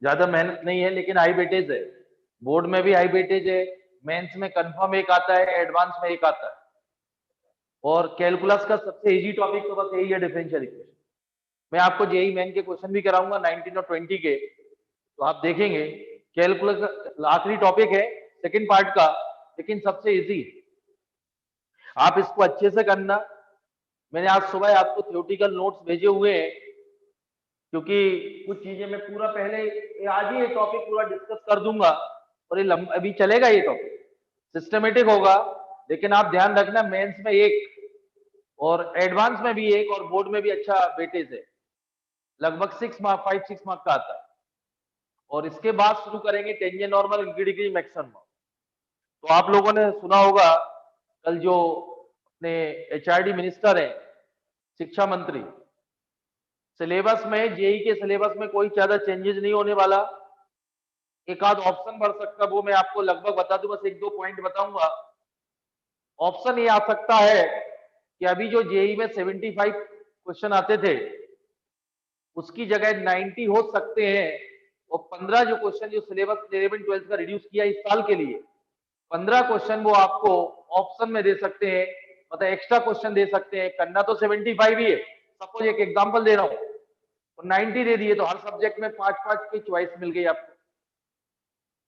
ज्यादा मेहनत नहीं है लेकिन हाई वेटेज है। बोर्ड में भी हाई वेटेज है, मेंस में कंफर्म एक आता है, एडवांस में एक आता है। और कैलकुलस का सबसे इजी टॉपिक तो बस यही है, डिफरेंशियल इक्वेशन। मैं आपको जेई मेन के क्वेश्चन भी कराऊंगा 19 और 20 के, तो आप देखेंगे कैलकुलस आखिरी टॉपिक है सेकंड पार्ट का, लेकिन सबसे इजी। आप इसको अच्छे से करना। मैंने आज सुबह आपको थ्योरेटिकल नोट्स भेजे हुए हैं, क्योंकि कुछ चीजें मैं पूरा पहले आज ही ये टॉपिक पूरा डिस्कस कर दूंगा, और ये अभी चलेगा, ये टॉपिक सिस्टमेटिक होगा। लेकिन आप ध्यान रखना, मेंस में एक और एडवांस में भी एक और बोर्ड में भी अच्छा वेटेज है, लगभग 6 मार्क 5-6 मार्क का आता है। और इसके बाद शुरू करेंगे टेंजेंट नॉर्मल, डिग्री मैक्सिमम। तो आप लोगों ने सुना होगा कल जो अपने एचआरडी मिनिस्टर है, शिक्षा मंत्री, सिलेबस में जेई के सिलेबस में कोई ज्यादा चेंजेस नहीं होने वाला, एक आध ऑप्शन बढ़ सकता, वो मैं आपको लगभग बता दूं, बस एक दो पॉइंट बताऊंगा। ऑप्शन ये आ सकता है कि अभी जो जेई में 75 क्वेश्चन आते थे, उसकी जगह 90 हो सकते हैं, और 15 जो क्वेश्चन जो सिलेबस 11-12 का रिड्यूस किया इस साल के लिए, 15 क्वेश्चन वो आपको ऑप्शन में दे सकते हैं, मतलब एक्स्ट्रा क्वेश्चन दे सकते हैं। करना तो 75 ही है, सपोज एक एग्जांपल दे रहा हूं, तो 90 दे दिए तो हर सब्जेक्ट में 5-5 की चॉइस मिल गई आपको।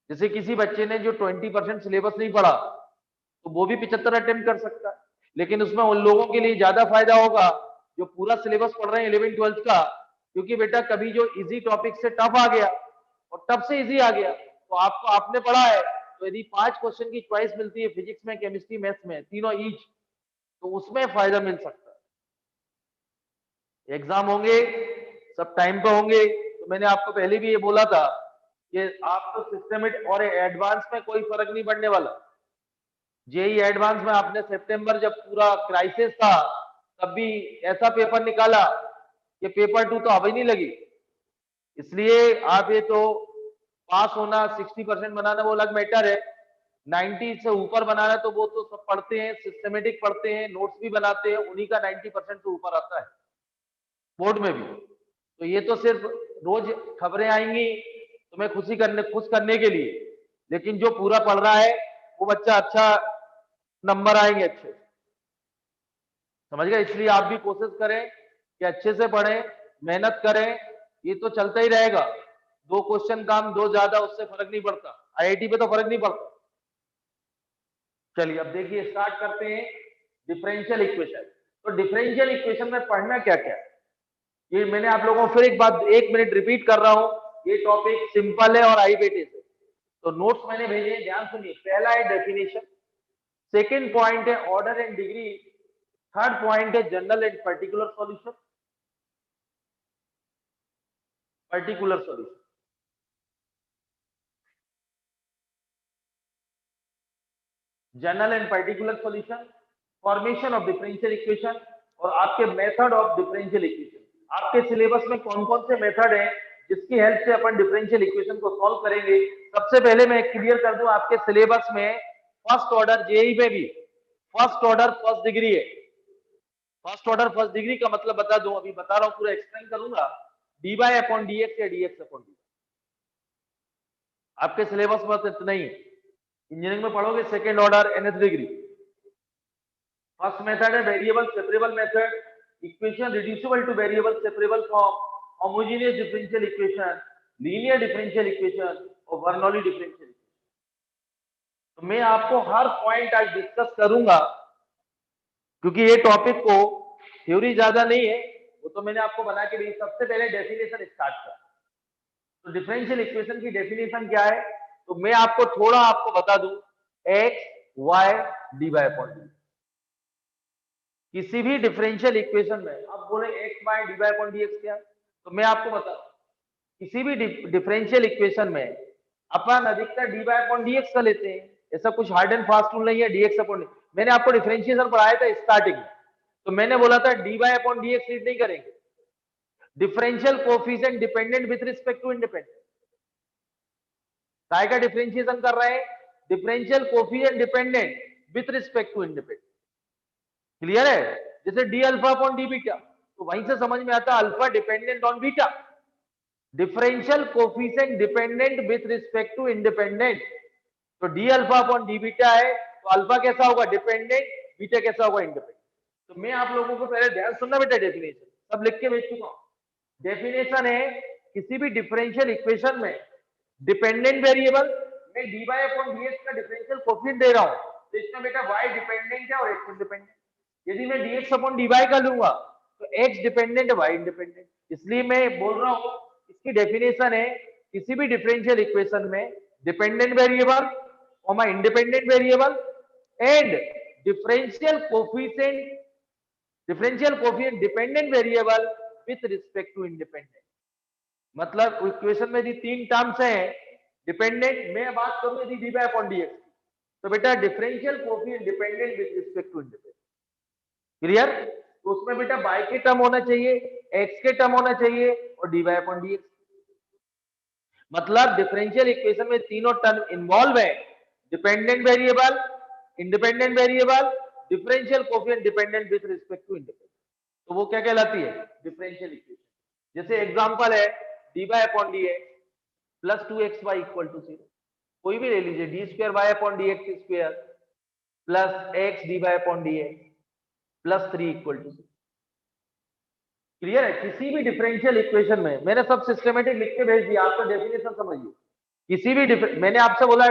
जैसे किसी बच्चे ने जो 20% सिलेबस नहीं पढ़ा, तो वो भी 75 अटेम्प्ट कर सकता है। लेकिन उसमें उन लोगों के लिए ज्यादा फायदा होगा जो पूरा सिलेबस पढ़ रहे हैं 11-12 का, क्योंकि बेटा कभी जो इजी टॉपिक से टफ आ गया और टफ से इजी आ गया, तो आपको आपने पढ़ा है, तो यदि 5 क्वेश्चन की चॉइस मिलती है फिजिक्स में, केमिस्ट्री, मैथ्स में, तीनों ईच, तो उसमें फायदा मिल सकता है। एग्जाम होंगे, सब टाइम पे होंगे, तो मैंने आपको पहले भी ये बोला था कि आप तो सिस्टमेटिक और एडवांस में कोई फर्क नहीं पड़ने वाला। जेई एडवांस में आपने सितंबर जब पूरा क्राइसिस था, तब भी ऐसा पेपर निकाला कि पेपर 2 तो अब ही नहीं लगी। इसलिए आप ये तो पास होना 60% बनाना वो अलग मैटर है, 90 से ऊपर बनाना तो वो तो सब पढ़ते हैं, सिस्टमेटिक पढ़ते हैं, नोट्स भी बनाते हैं, उन्हीं का 90% से ऊपर आता है बोर्ड में भी। तो ये तो सिर्फ रोज खबरें आएंगी तुम्हें खुश करने के लिए, लेकिन जो पूरा पढ़ रहा है वो बच्चा अच्छा नंबर आएंगे अच्छे, समझ गए। इसलिए आप भी कोशिश करें कि अच्छे से पढ़ें, मेहनत करें। ये तो चलता ही रहेगा, 2 क्वेश्चन कम 2 ज्यादा उससे फर्क नहीं पड़ता, आईआईटी पे तो फर्क नहीं पड़ता। चलिए अब देखिए, स्टार्ट करते हैं डिफरेंशियल इक्वेशन। तो डिफरेंशियल इक्वेशन में पढ़ना क्या क्या है, ये मैंने आप लोगों को फिर एक बात 1 मिनट रिपीट कर रहा हूं, ये टॉपिक सिंपल है और हाई वेटेज है। तो नोट्स मैंने भेजे हैं, ध्यान सुनिए। पहला है डेफिनेशन, सेकेंड पॉइंट है order and degree, third point है general and particular solution, particular solution, general and particular solution, formation of differential equation, और आपके मेथड ऑफ डिफरेंशियल इक्वेशन। आपके सिलेबस में कौन कौन से मेथड हैं जिसकी हेल्प से अपन डिफरेंशियल इक्वेशन को सॉल्व करेंगे। सबसे पहले मैं क्लियर कर दूं, आपके सिलेबस में फर्स्ट ऑर्डर जेई में भी फर्स्ट ऑर्डर फर्स्ट डिग्री है। फर्स्ट ऑर्डर फर्स्ट डिग्री का मतलब बता दूं, अभी बता रहा हूं, पूरा एक्सप्लेन करूंगा। D by upon D X या डी एक्स अपॉन डी, आपके सिलेबस में इतना ही है। इंजीनियरिंग में पढ़ोगे second order nth degree. First method है variable separable method, equation reducible to variable separable form, homogeneous differential equation, linear differential equation और बर्नौली डिफरेंशियल। तो मैं आपको हर पॉइंट आज डिस्कस करूंगा, क्योंकि ये टॉपिक को थ्योरी ज्यादा नहीं है, वो तो मैंने आपको बना के दी। सबसे पहले डेफिनेशन स्टार्ट कर। तो डिफरेंशियल इक्वेशन की डेफिनेशन क्या है, तो मैं आपको थोड़ा आपको बता दूं, x y D Y upon d. किसी भी डिफरेंशियल इक्वेशन में आप बोले x y D Y upon D x क्या, तो मैं आपको बता, किसी भी डिफरेंशियल इक्वेशन में अपन अधिकतर d Y upon D x का लेते हैं। ऐसा कुछ हार्ड एंड फास्ट रूल नहीं है डीएक्स अपॉन। मैंने आपको डिफरेंशिएशन पढ़ाया था स्टार्टिंग में, तो मैंने बोला था D Y upon D X read नहीं करेंगे, differential coefficient dependent with respect to independent. काय का डिफरेंशिएशन कर रहे हैं, differential coefficient dependent with respect to independent. Clear है, जैसे D alpha upon D beta, तो वहीं से समझ में आता है alpha dependent on beta. Differential coefficient dependent with respect to independent. तो D alpha upon D beta है, तो अल्फा कैसा होगा डिपेंडेंट, बीटा कैसा होगा इंडिपेंडेंट। तो मैं आप लोगों को पहले ध्यान सुनना बेटा, डेफिनेशन सब लिख के भेज चुका हूं। डेफिनेशन है किसी भी डिफरेंशियल इक्वेशन में डिपेंडेंट वेरिएबल में d Y upon D x का डिफरेंशियल कोफिशिएंट दे रहा हूं, तो इसमें बेटा y डिपेंडेंट है और x इंडिपेंडेंट। यदि मैं dx अपॉन dy का लूंगा तो x डिपेंडेंट है y इंडिपेंडेंट। इसलिए मैं बोल रहा हूं इसकी डेफिनेशन है किसी भी डिफरेंशियल इक्वेशन में dependent variable comma independent variable and differential coefficient dependent variable with respect to independent. मतलब इक्वेशन में यदि तीन टर्म्स हैं डिपेंडेंट, मैं बात करूं यदि d by upon D x, तो बेटा differential coefficient dependent with respect to independent. Clear? तो उसमें बेटा बाई के टर्म होना चाहिए, एक्स के टर्म होना चाहिए और d by upon D x. मतलब डिफरेंशियल इक्वेशन में तीनों टर्म इन्वॉल्व है, dependent variable, independent variable, differential coefficient dependent with respect to independent. तो वो क्या कहलाती है डिफरेंशियल इक्वेशन। जैसे एग्जांपल है d by upon D x plus 2xy equal to 0। कोई भी ले लीजिए, d square y upon D x square plus x D Y upon D x plus 3 equal to 0। Clear है? किसी भी डिफरेंशियल इक्वेशन में मैंने सब सिस्टमेटिक लिख के भेज दिया, आपका डेफिनेशन समझिए। किसी भी मैंने आपसे बोला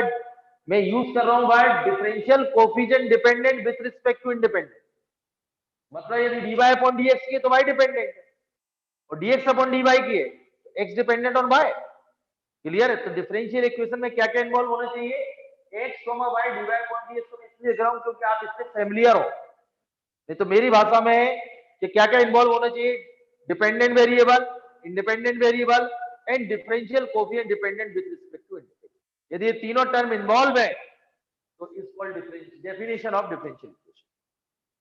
मैं यूज कर रहा हूं word differential coefficient dependent with respect to independent. मतलब यदि d Y upon D x की है तो वाई डिपेंडेंट है, और d x upon D y की है x dependent on y. Clear है? तो डिफरेंशियल इक्वेशन में क्या क्या इन्वॉल्व होना चाहिए, x y D Y upon D x. तो इसलिए लिख रहा हूं क्योंकि आप इससे फैमिलियर हो, नहीं तो मेरी भाषा में है कि क्या क्या इन्वॉल्व होना चाहिए, dependent variable, independent variable and differential coefficient dependent with respect to independent. यदि ये तीनों टर्म इन्वॉल्व है तो is called definition of differential equation.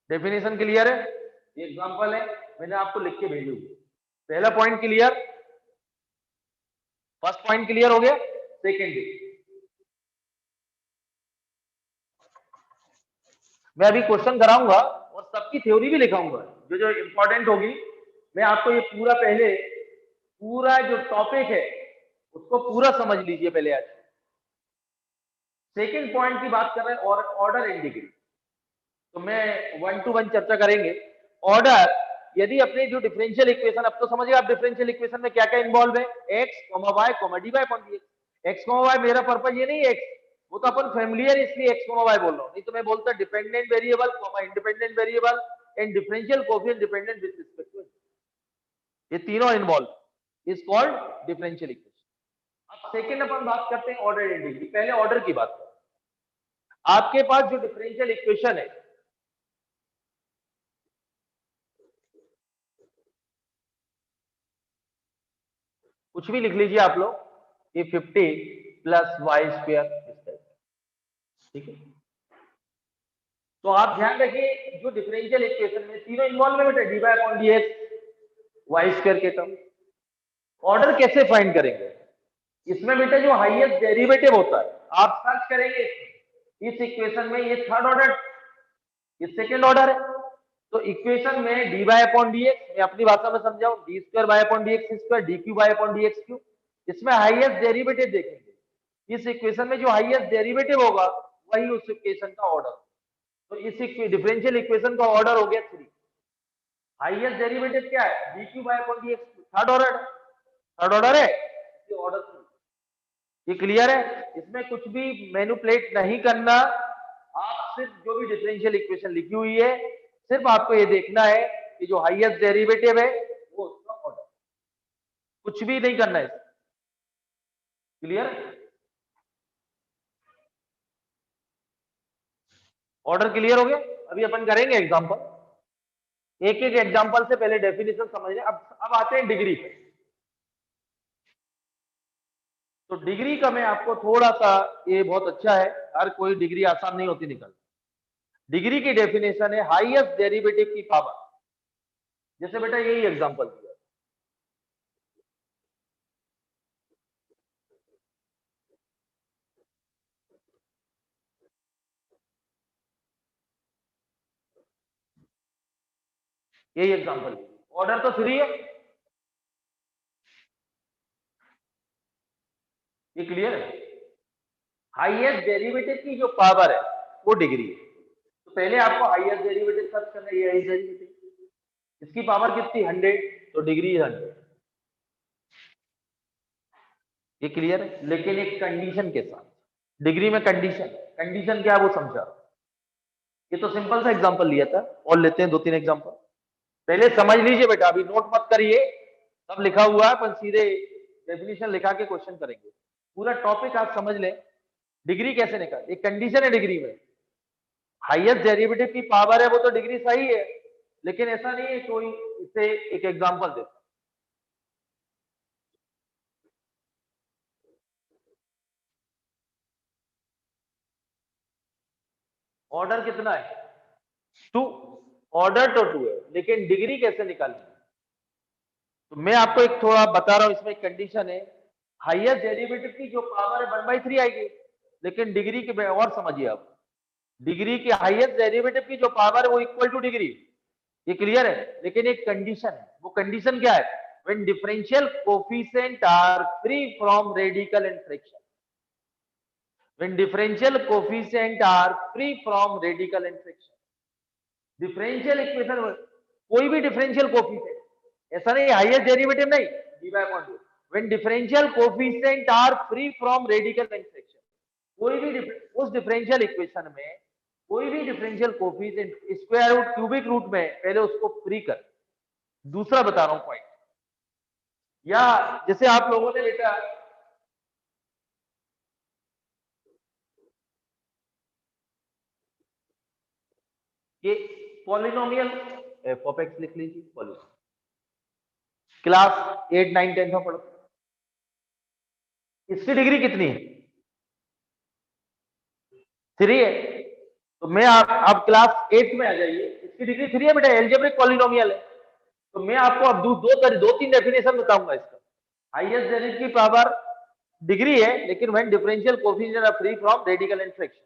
Definition clear है? ये एग्जांपल है, मैंने आपको लिख के भेजी हुई। पहला point clear, first point clear हो गया। सेकेंड, मैं अभी क्वेश्चन कराऊंगा और सबकी थ्योरी भी लिखाऊंगा, जो जो इंपॉर्टेंट होगी। मैं आपको ये पूरा पहले पूरा जो टॉपिक है उसको पूरा समझ लीजिए पहले। आज सेकंड पॉइंट की बात कर रहे हैं और ऑर्डर एंड डिग्री। तो मैं 1 to 1 चर्चा करेंगे। ऑर्डर, यदि अपने जो डिफरेंशियल इक्वेशन, अब तो समझिए आप डिफरेंशियल इक्वेशन में क्या क्या इन्वॉल्व है, x y D Y upon D x. X y मेरा पर्पज ये नहीं है एक्स, वो तो अपन फैमिलियर इसलिए एक्स वाई बोल रहा हूं, नहीं तो मैं बोलता dependent variable independent variable and differential coefficient dependent with respect to, ये तीनों involve is called differential equation. अब सेकंड अपन बात करते हैं ऑर्डर एंड डिग्री। पहले ऑर्डर की बात करें। आपके पास जो डिफरेंशियल इक्वेशन है, कुछ भी लिख लीजिए आप लोग, ये 50 प्लस वाई स्क्वायर इस टाइप, ठीक है। तो आप ध्यान रखिए जो डिफरेंशियल इक्वेशन में तीनों इन्वॉल्व है बेटा, d Y upon D x y square के टर्म। ऑर्डर कैसे फाइंड करेंगे? इसमें बेटा जो हाईएस्ट डेरिवेटिव होता है आप सर्च करेंगे इस इक्वेशन में, ये थर्ड ऑर्डर, ये सेकंड ऑर्डर है। तो इक्वेशन में d Y upon D x, मैं अपनी भाषा में समझाऊं, d square y upon D x square d cube y upon D x cube. इसमें हाईएस्ट डेरिवेटिव देखेंगे, इस इक्वेशन में जो हाईएस्ट डेरिवेटिव होगा वही उस इक्वेशन का ऑर्डर। तो इस डिफरेंशियल इक्वेशन का ऑर्डर हो गया 3। हाईएस्ट डेरिवेटिव क्या है, d cube y upon D x, third order है, ऑर्डर 3। ये क्लियर है? इसमें कुछ भी मैनिपुलेट नहीं करना, आप सिर्फ जो भी डिफरेंशियल इक्वेशन लिखी हुई है सिर्फ आपको ये देखना है कि जो हाईएस्ट डेरिवेटिव है वो उसका ऑर्डर, कुछ भी नहीं करना है। क्लियर? ऑर्डर क्लियर हो गया? अभी अपन करेंगे एग्जांपल, एक एक एग्जांपल से पहले डेफिनेशन समझ लें। अब आते हैं डिग्री पे। तो डिग्री का मैं आपको थोड़ा सा, ये बहुत अच्छा है, हर कोई डिग्री आसान नहीं होती निकल। डिग्री की डेफिनेशन है हाईएस्ट डेरिवेटिव की पावर। जैसे बेटा यही एग्जांपल दिया, यही एग्जांपल, ऑर्डर तो 3 है। ये क्लियर है? हाईएस्ट डेरिवेटिव की जो पावर है वो डिग्री है। तो पहले आपको हाईएस्ट डेरिवेटिव सर्च करना है, हाईएस्ट डेरिवेटिव इसकी पावर कितनी 100, तो डिग्री 100। ये क्लियर है? लेकिन एक कंडीशन के साथ, डिग्री में कंडीशन क्या है वो समझा। ये तो सिंपल सा एग्जांपल लिया था, और लेते हैं 2-3 एग्जांपल। पहले समझ लीजिए बेटा, अभी नोट मत करिए, सब लिखा हुआ है, पर सीधे डेफिनेशन लिखा के क्वेश्चन करेंगे। पूरा टॉपिक आप समझ लें, डिग्री कैसे निकाल। एक कंडीशन है डिग्री में, हाईएस्ट डेरिवेटिव की पावर है वो तो डिग्री सही है, लेकिन ऐसा नहीं है कोई। इसे एक एग्जांपल दे, ऑर्डर कितना है 2, ऑर्डर तो 2 है, लेकिन डिग्री कैसे निकालनी। तो मैं आपको एक थोड़ा बता रहा हूं, इसमें एक कंडीशन है, हाईएस्ट डेरिवेटिव की जो पावर है 1/3 आएगी, लेकिन डिग्री के और समझिए आप, डिग्री की हाईएस्ट डेरिवेटिव की जो पावर है वो इक्वल टू डिग्री। ये क्लियर है? लेकिन एक कंडीशन है, वो कंडीशन क्या है, when differential coefficient are free from radical and fraction. When differential coefficient are free from radical and fraction. Differential equation, कोई भी डिफरेंशियल कोफिशिएंट, ऐसा नहीं हाईएस्ट डेरिवेटिव नहीं, dy upon dy, when differential coefficient are free from radical and fraction. कोई भी उस differential equation में कोई भी differential coefficient square root cubic root में पहले उसको फ्री कर। दूसरा बता रहा हूं पॉइंट, या जैसे आप लोगों ने बेटा ये पॉलिनोमियल एफ ऑफ एक्स लिख लीजिए, पॉलिनोमियल क्लास 8, 9, 10 में पढ़ो। इसकी डिग्री कितनी है 3 है। तो मैं आप क्लास 8 में आ जाइए, इसकी डिग्री 3 है बेटा, एल्जेब्रिक पॉलिनोमियल है। तो मैं आपको अब 2-3 डेफिनेशन बताऊंगा इसका। हाईएस्ट डेरिवेटिव की पावर डिग्री है, लेकिन when differential coefficient are free from radical and fraction.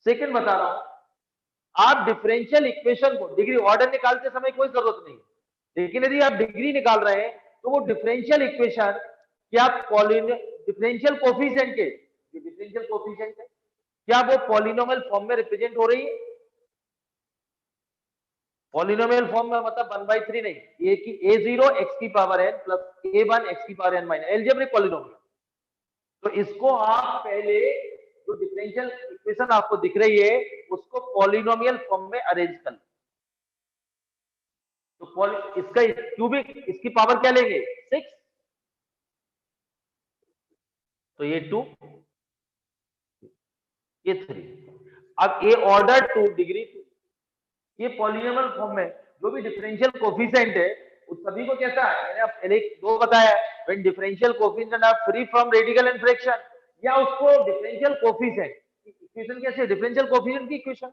Second बता रहा हूं, आप डिफरेंशियल इक्वेशन को डिग्री ऑर्डर निकालते समय कोई जरूरत नहीं, लेकिन यदि आप डिग्री निकाल रहे हैं तो वो डिफरेंशियल इक्वेशन क्या डिफरेंशियल कोएफिशिएंट के, ये डिफरेंशियल कोएफिशिएंट है, क्या वो पॉलिनोमियल फॉर्म में रिप्रेजेंट हो रही है। पॉलिनोमियल फॉर्म में मतलब 1/3 नहीं, ए की a0 x की power n plus a1 x की power n minus, algebraic polynomial. तो इसको आप पहले जो डिफरेंशियल इक्वेशन आपको दिख रही है उसको पॉलिनोमियल फॉर्म में अरेंज कर लो। तो इसका क्यूबिक, इसकी पावर क्या लेंगे 6, तो ये 2, ये 3। अब ए ऑर्डर 2 डिग्री 2, ये पॉलिनोमियल फॉर्म में जो भी डिफरेंशियल कोएफिशिएंट है उस सभी को कैसा है, मैंने आप पहले 2 बताया, when differential coefficient are free from radical and fraction, या उसको डिफरेंशियल कोएफिशिएंट इक्वेशन कैसे, डिफरेंशियल कोएफिशिएंट की इक्वेशन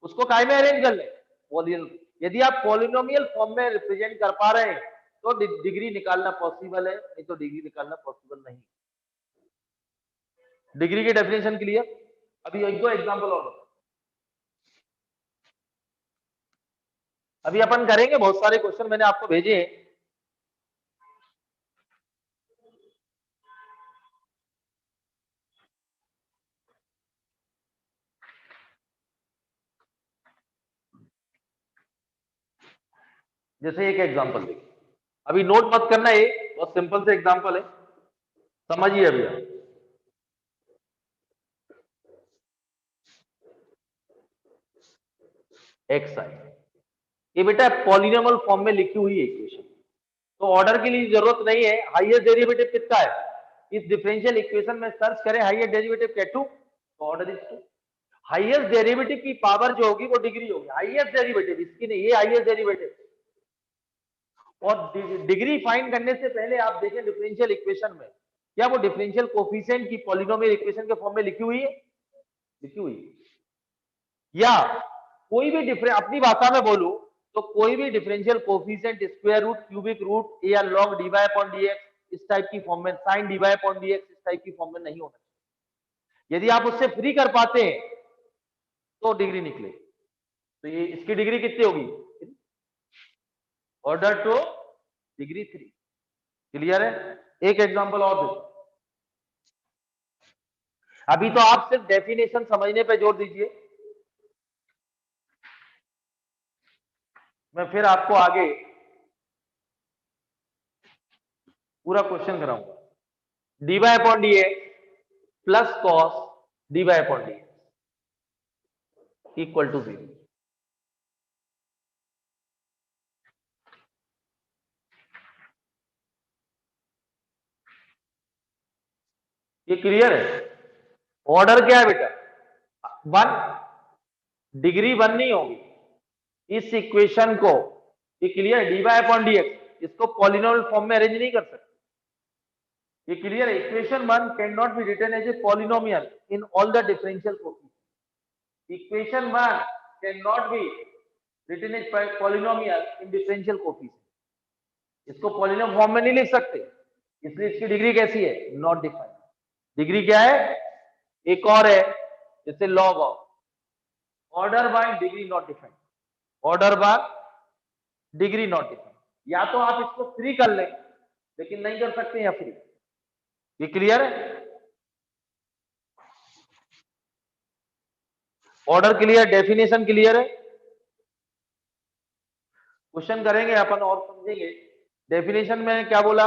उसको काय में अरेंज कर ले पॉलिनोमियल। यदि आप पॉलिनोमियल फॉर्म में रिप्रेजेंट कर पा रहे हैं तो डिग्री निकालना पॉसिबल है, नहीं तो डिग्री निकालना पॉसिबल नहीं। डिग्री की डेफिनेशन क्लियर। अभी 1-2 एग्जांपल और, अभी अपन करेंगे, बहुत सारे क्वेश्चन मैंने आपको भेजे हैं। जैसे एक एग्जांपल देखिए, अभी नोट मत करना, है बहुत सिंपल से एग्जांपल है, समझिए। अभी एक्स आई, ये बेटा पॉलिनोमियल फॉर्म में लिखी हुई है इक्वेशन, तो ऑर्डर के लिए जरूरत नहीं है। हाईएस्ट डेरिवेटिव कितना है, इस डिफरेंशियल इक्वेशन में सर्च करें हाईएस्ट डेरिवेटिव क्या 2, तो ऑर्डर इज 2। हाईएस्ट डेरिवेटिव की पावर जो होगी वो डिग्री होगी, हाईएस्ट डेरिवेटिव इसकी नहीं, ये हाईएस्ट डेरिवेटिव। और डिग्री फाइंड करने से पहले आप देखें डिफरेंशियल इक्वेशन में क्या वो डिफरेंशियल कोएफिशिएंट की पॉलिनोमियल इक्वेशन के फॉर्म में लिखी हुई है, लिखी हुई है। या कोई भी डिफरेंस, अपनी भाषा में बोलूं तो कोई भी differential coefficient square root cubic root या log dy अपॉन dx इस टाइप की फॉर्म में, sin dy अपॉन dx इस टाइप की फॉर्म में नहीं होना चाहिए। यदि आप उससे फ्री कर पाते हैं तो डिग्री निकले। तो ये इसकी डिग्री कितनी होगी, ऑर्डर टू डिग्री 3। क्लियर है? एक एग्जांपल और दे, अभी तो आप सिर्फ डेफिनेशन समझने पे जोर दीजिए, मैं फिर आपको आगे पूरा क्वेश्चन कराऊंगा। dy upon dx plus cos dy upon dx equal to 0। ये क्लियर है? ऑर्डर क्या है बेटा? 1, डिग्री 1 नहीं होगी इस इक्वेशन को। ये क्लियर है? dy अपॉन dx इसको पॉलिनोमियल फॉर्म में अरेंज नहीं कर सकते। ये क्लियर है? Equation 1 can not be written as a polynomial in all the differential coefficient. Equation 1 can not be written as polynomial in differential coefficient. इसको polynomial form में नहीं लिख सकते, इसलिए इसकी डिग्री कैसी है? Not defined. डिग्री क्या है? एक और है जैसे log of order by degree not defined, order by degree not defined. या तो आप इसको फ्री कर लें, लेकिन नहीं कर सकते या फ्री। ये क्लियर है? ऑर्डर क्लियर, डेफिनेशन क्लियर है? क्वेश्चन करेंगे अपन और समझेंगे। डेफिनेशन में क्या बोला?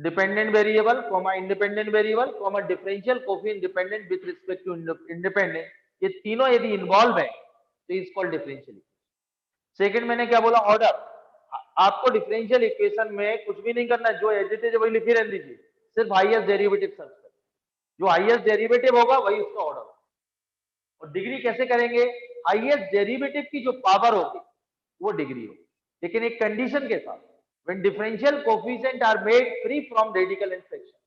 Dependent variable comma independent variable comma differential coefficient dependent with respect to independent, ये तीनों यदि इन्वॉल्व है तो इज कॉल्ड डिफरेंशियल। सेकंड मैंने क्या बोला? ऑर्डर। आपको डिफरेंशियल इक्वेशन में कुछ भी नहीं करना, जो एज इट इज वही लिखी रहने दीजिए, सिर्फ हाईएस्ट डेरिवेटिव सर्च करें, जो हाईएस्ट डेरिवेटिव होगा वही उसका ऑर्डर होगा। और डिग्री कैसे करेंगे? हाईएस्ट डेरिवेटिव की जो पावर होगी वो डिग्री होगी, लेकिन एक कंडीशन के साथ, when differential coefficient are made free from radical and fraction.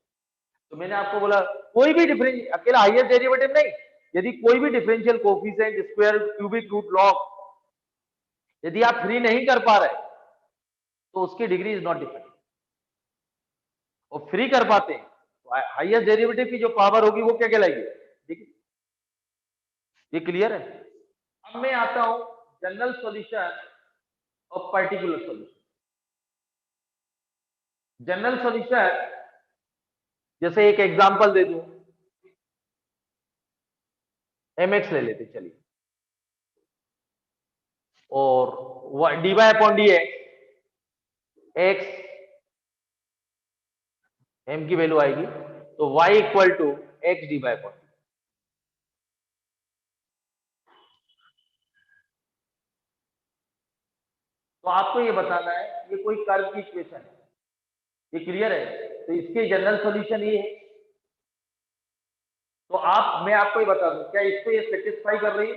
तो मैंने आपको बोला कोई भी डिफरेंशियल, अकेला हाईएस्ट डेरिवेटिव नहीं, यदि कोई भी differential coefficient, square, cubic root, log, यदि आप फ्री नहीं कर पा रहे तो उसकी डिग्री इज नॉट डिफाइंड। और फ्री कर पाते हैं तो हाईएस्ट डेरिवेटिव की जो पावर होगी वो क्या कहलाएगी? डिग्री। ये क्लियर है? अब मैं आता हूं जनरल सॉल्यूशन और पर्टिकुलर सॉल्यूशन। जनरल सॉल्यूशन जैसे एक एग्जांपल दे दूं, mx ले लेते चलिए, और dy upon dx, x m की वैल्यू आएगी तो y equal to x dy upon. तो आपको ये बताना है ये कोई कर्व की इक्वेशन है, ये क्लियर है? तो इसके जनरल सॉल्यूशन ये है। तो मैं आपको ये बता दूं, क्या इसको ये सेटिस्फाई कर रही है?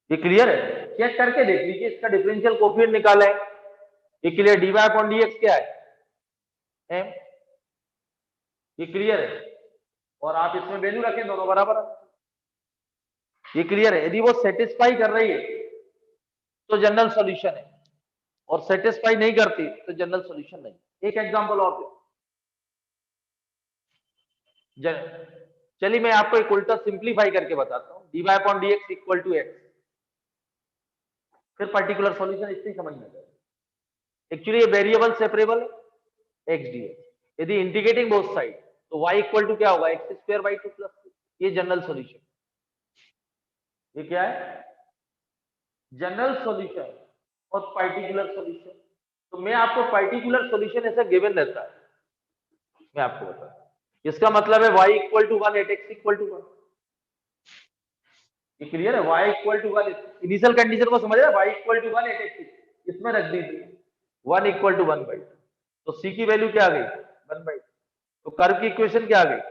ये क्लियर है? चेक करके देख लीजिए, इसका डिफरेंशियल कोएफिशिएंट निकाला है, ये क्लियर? dy अपॉन dx क्या है? m। ये क्लियर है? और आप इसमें वैल्यू रखें, दोनों बराबर। ये क्लियर है? यदि वो सेटिस्फाई कर रही है तो जनरल सॉल्यूशन है, और सेटिस्फाई नहीं करती तो जनरल सॉल्यूशन नहीं। एक एग्जांपल और दे, चलिए मैं आपको एक उल्टा सिंप्लीफाई करके बताता हूं, dy upon dx equal to x, फिर पर्टिकुलर सॉल्यूशन इससे समझना चाहिए। एक्चुअली ये वेरिएबल सेपरेबल है x dx, यदि इंटीग्रेटिंग बोथ साइड तो y इक्वल टू क्या होगा? x square by 2 plus 2। ये जनरल सॉल्यूशन। ये क्या है? जनरल सॉल्यूशन और पर्टिकुलर सॉल्यूशन। तो मैं आपको पर्टिकुलर सॉल्यूशन ऐसा गिवन रहता है, मैं आपको बता, इसका मतलब है y equal to 1 at x equal to 1। ये क्लियर है? y equal to 1, initial condition को समझ रहे हैं? y equal to 1 at x, इसमें रख दीजिए 1 इक्वल टू 1/2, तो c की वैल्यू क्या आ गई? 1/2। तो कर्व की इक्वेशन क्या आ गई?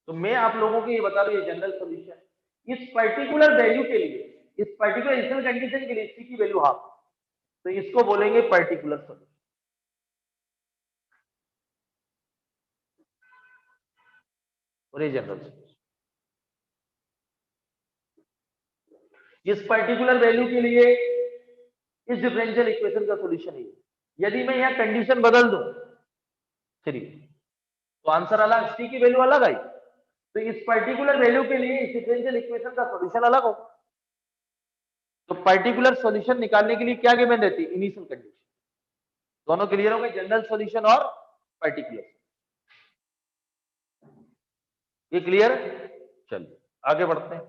तो मैं आप लोगों को ये बता रहा हूं, ये जनरल सॉल्यूशन इस पर्टिकुलर वैल्यू के लिए, इस पर्टिकुलर इनिशियल कंडीशन के लिए c की वैल्यू हाफ, तो इसको बोलेंगे पर्टिकुलर सॉल्यूशन। और ये जनरल सॉल्यूशन इस पर्टिकुलर वैल्यू के लिए इस डिफरेंशियल इक्वेशन का सॉल्यूशन है। यदि मैं यहां कंडीशन बदल दूं, चलिए, तो आंसर अलग, c की वैल्यू अलग आई, तो इस पर्टिकुलर वैल्यू के लिए इस डिफरेंशियल इक्वेशन का सॉल्यूशन अलग होगा। तो पर्टिकुलर सॉल्यूशन निकालने के लिए क्या गिवन रहती है? Initial condition. दोनों क्लियर हो गए, जनरल सॉल्यूशन और पर्टिकुलर। ये क्लियर? चलिए आगे बढ़ते हैं।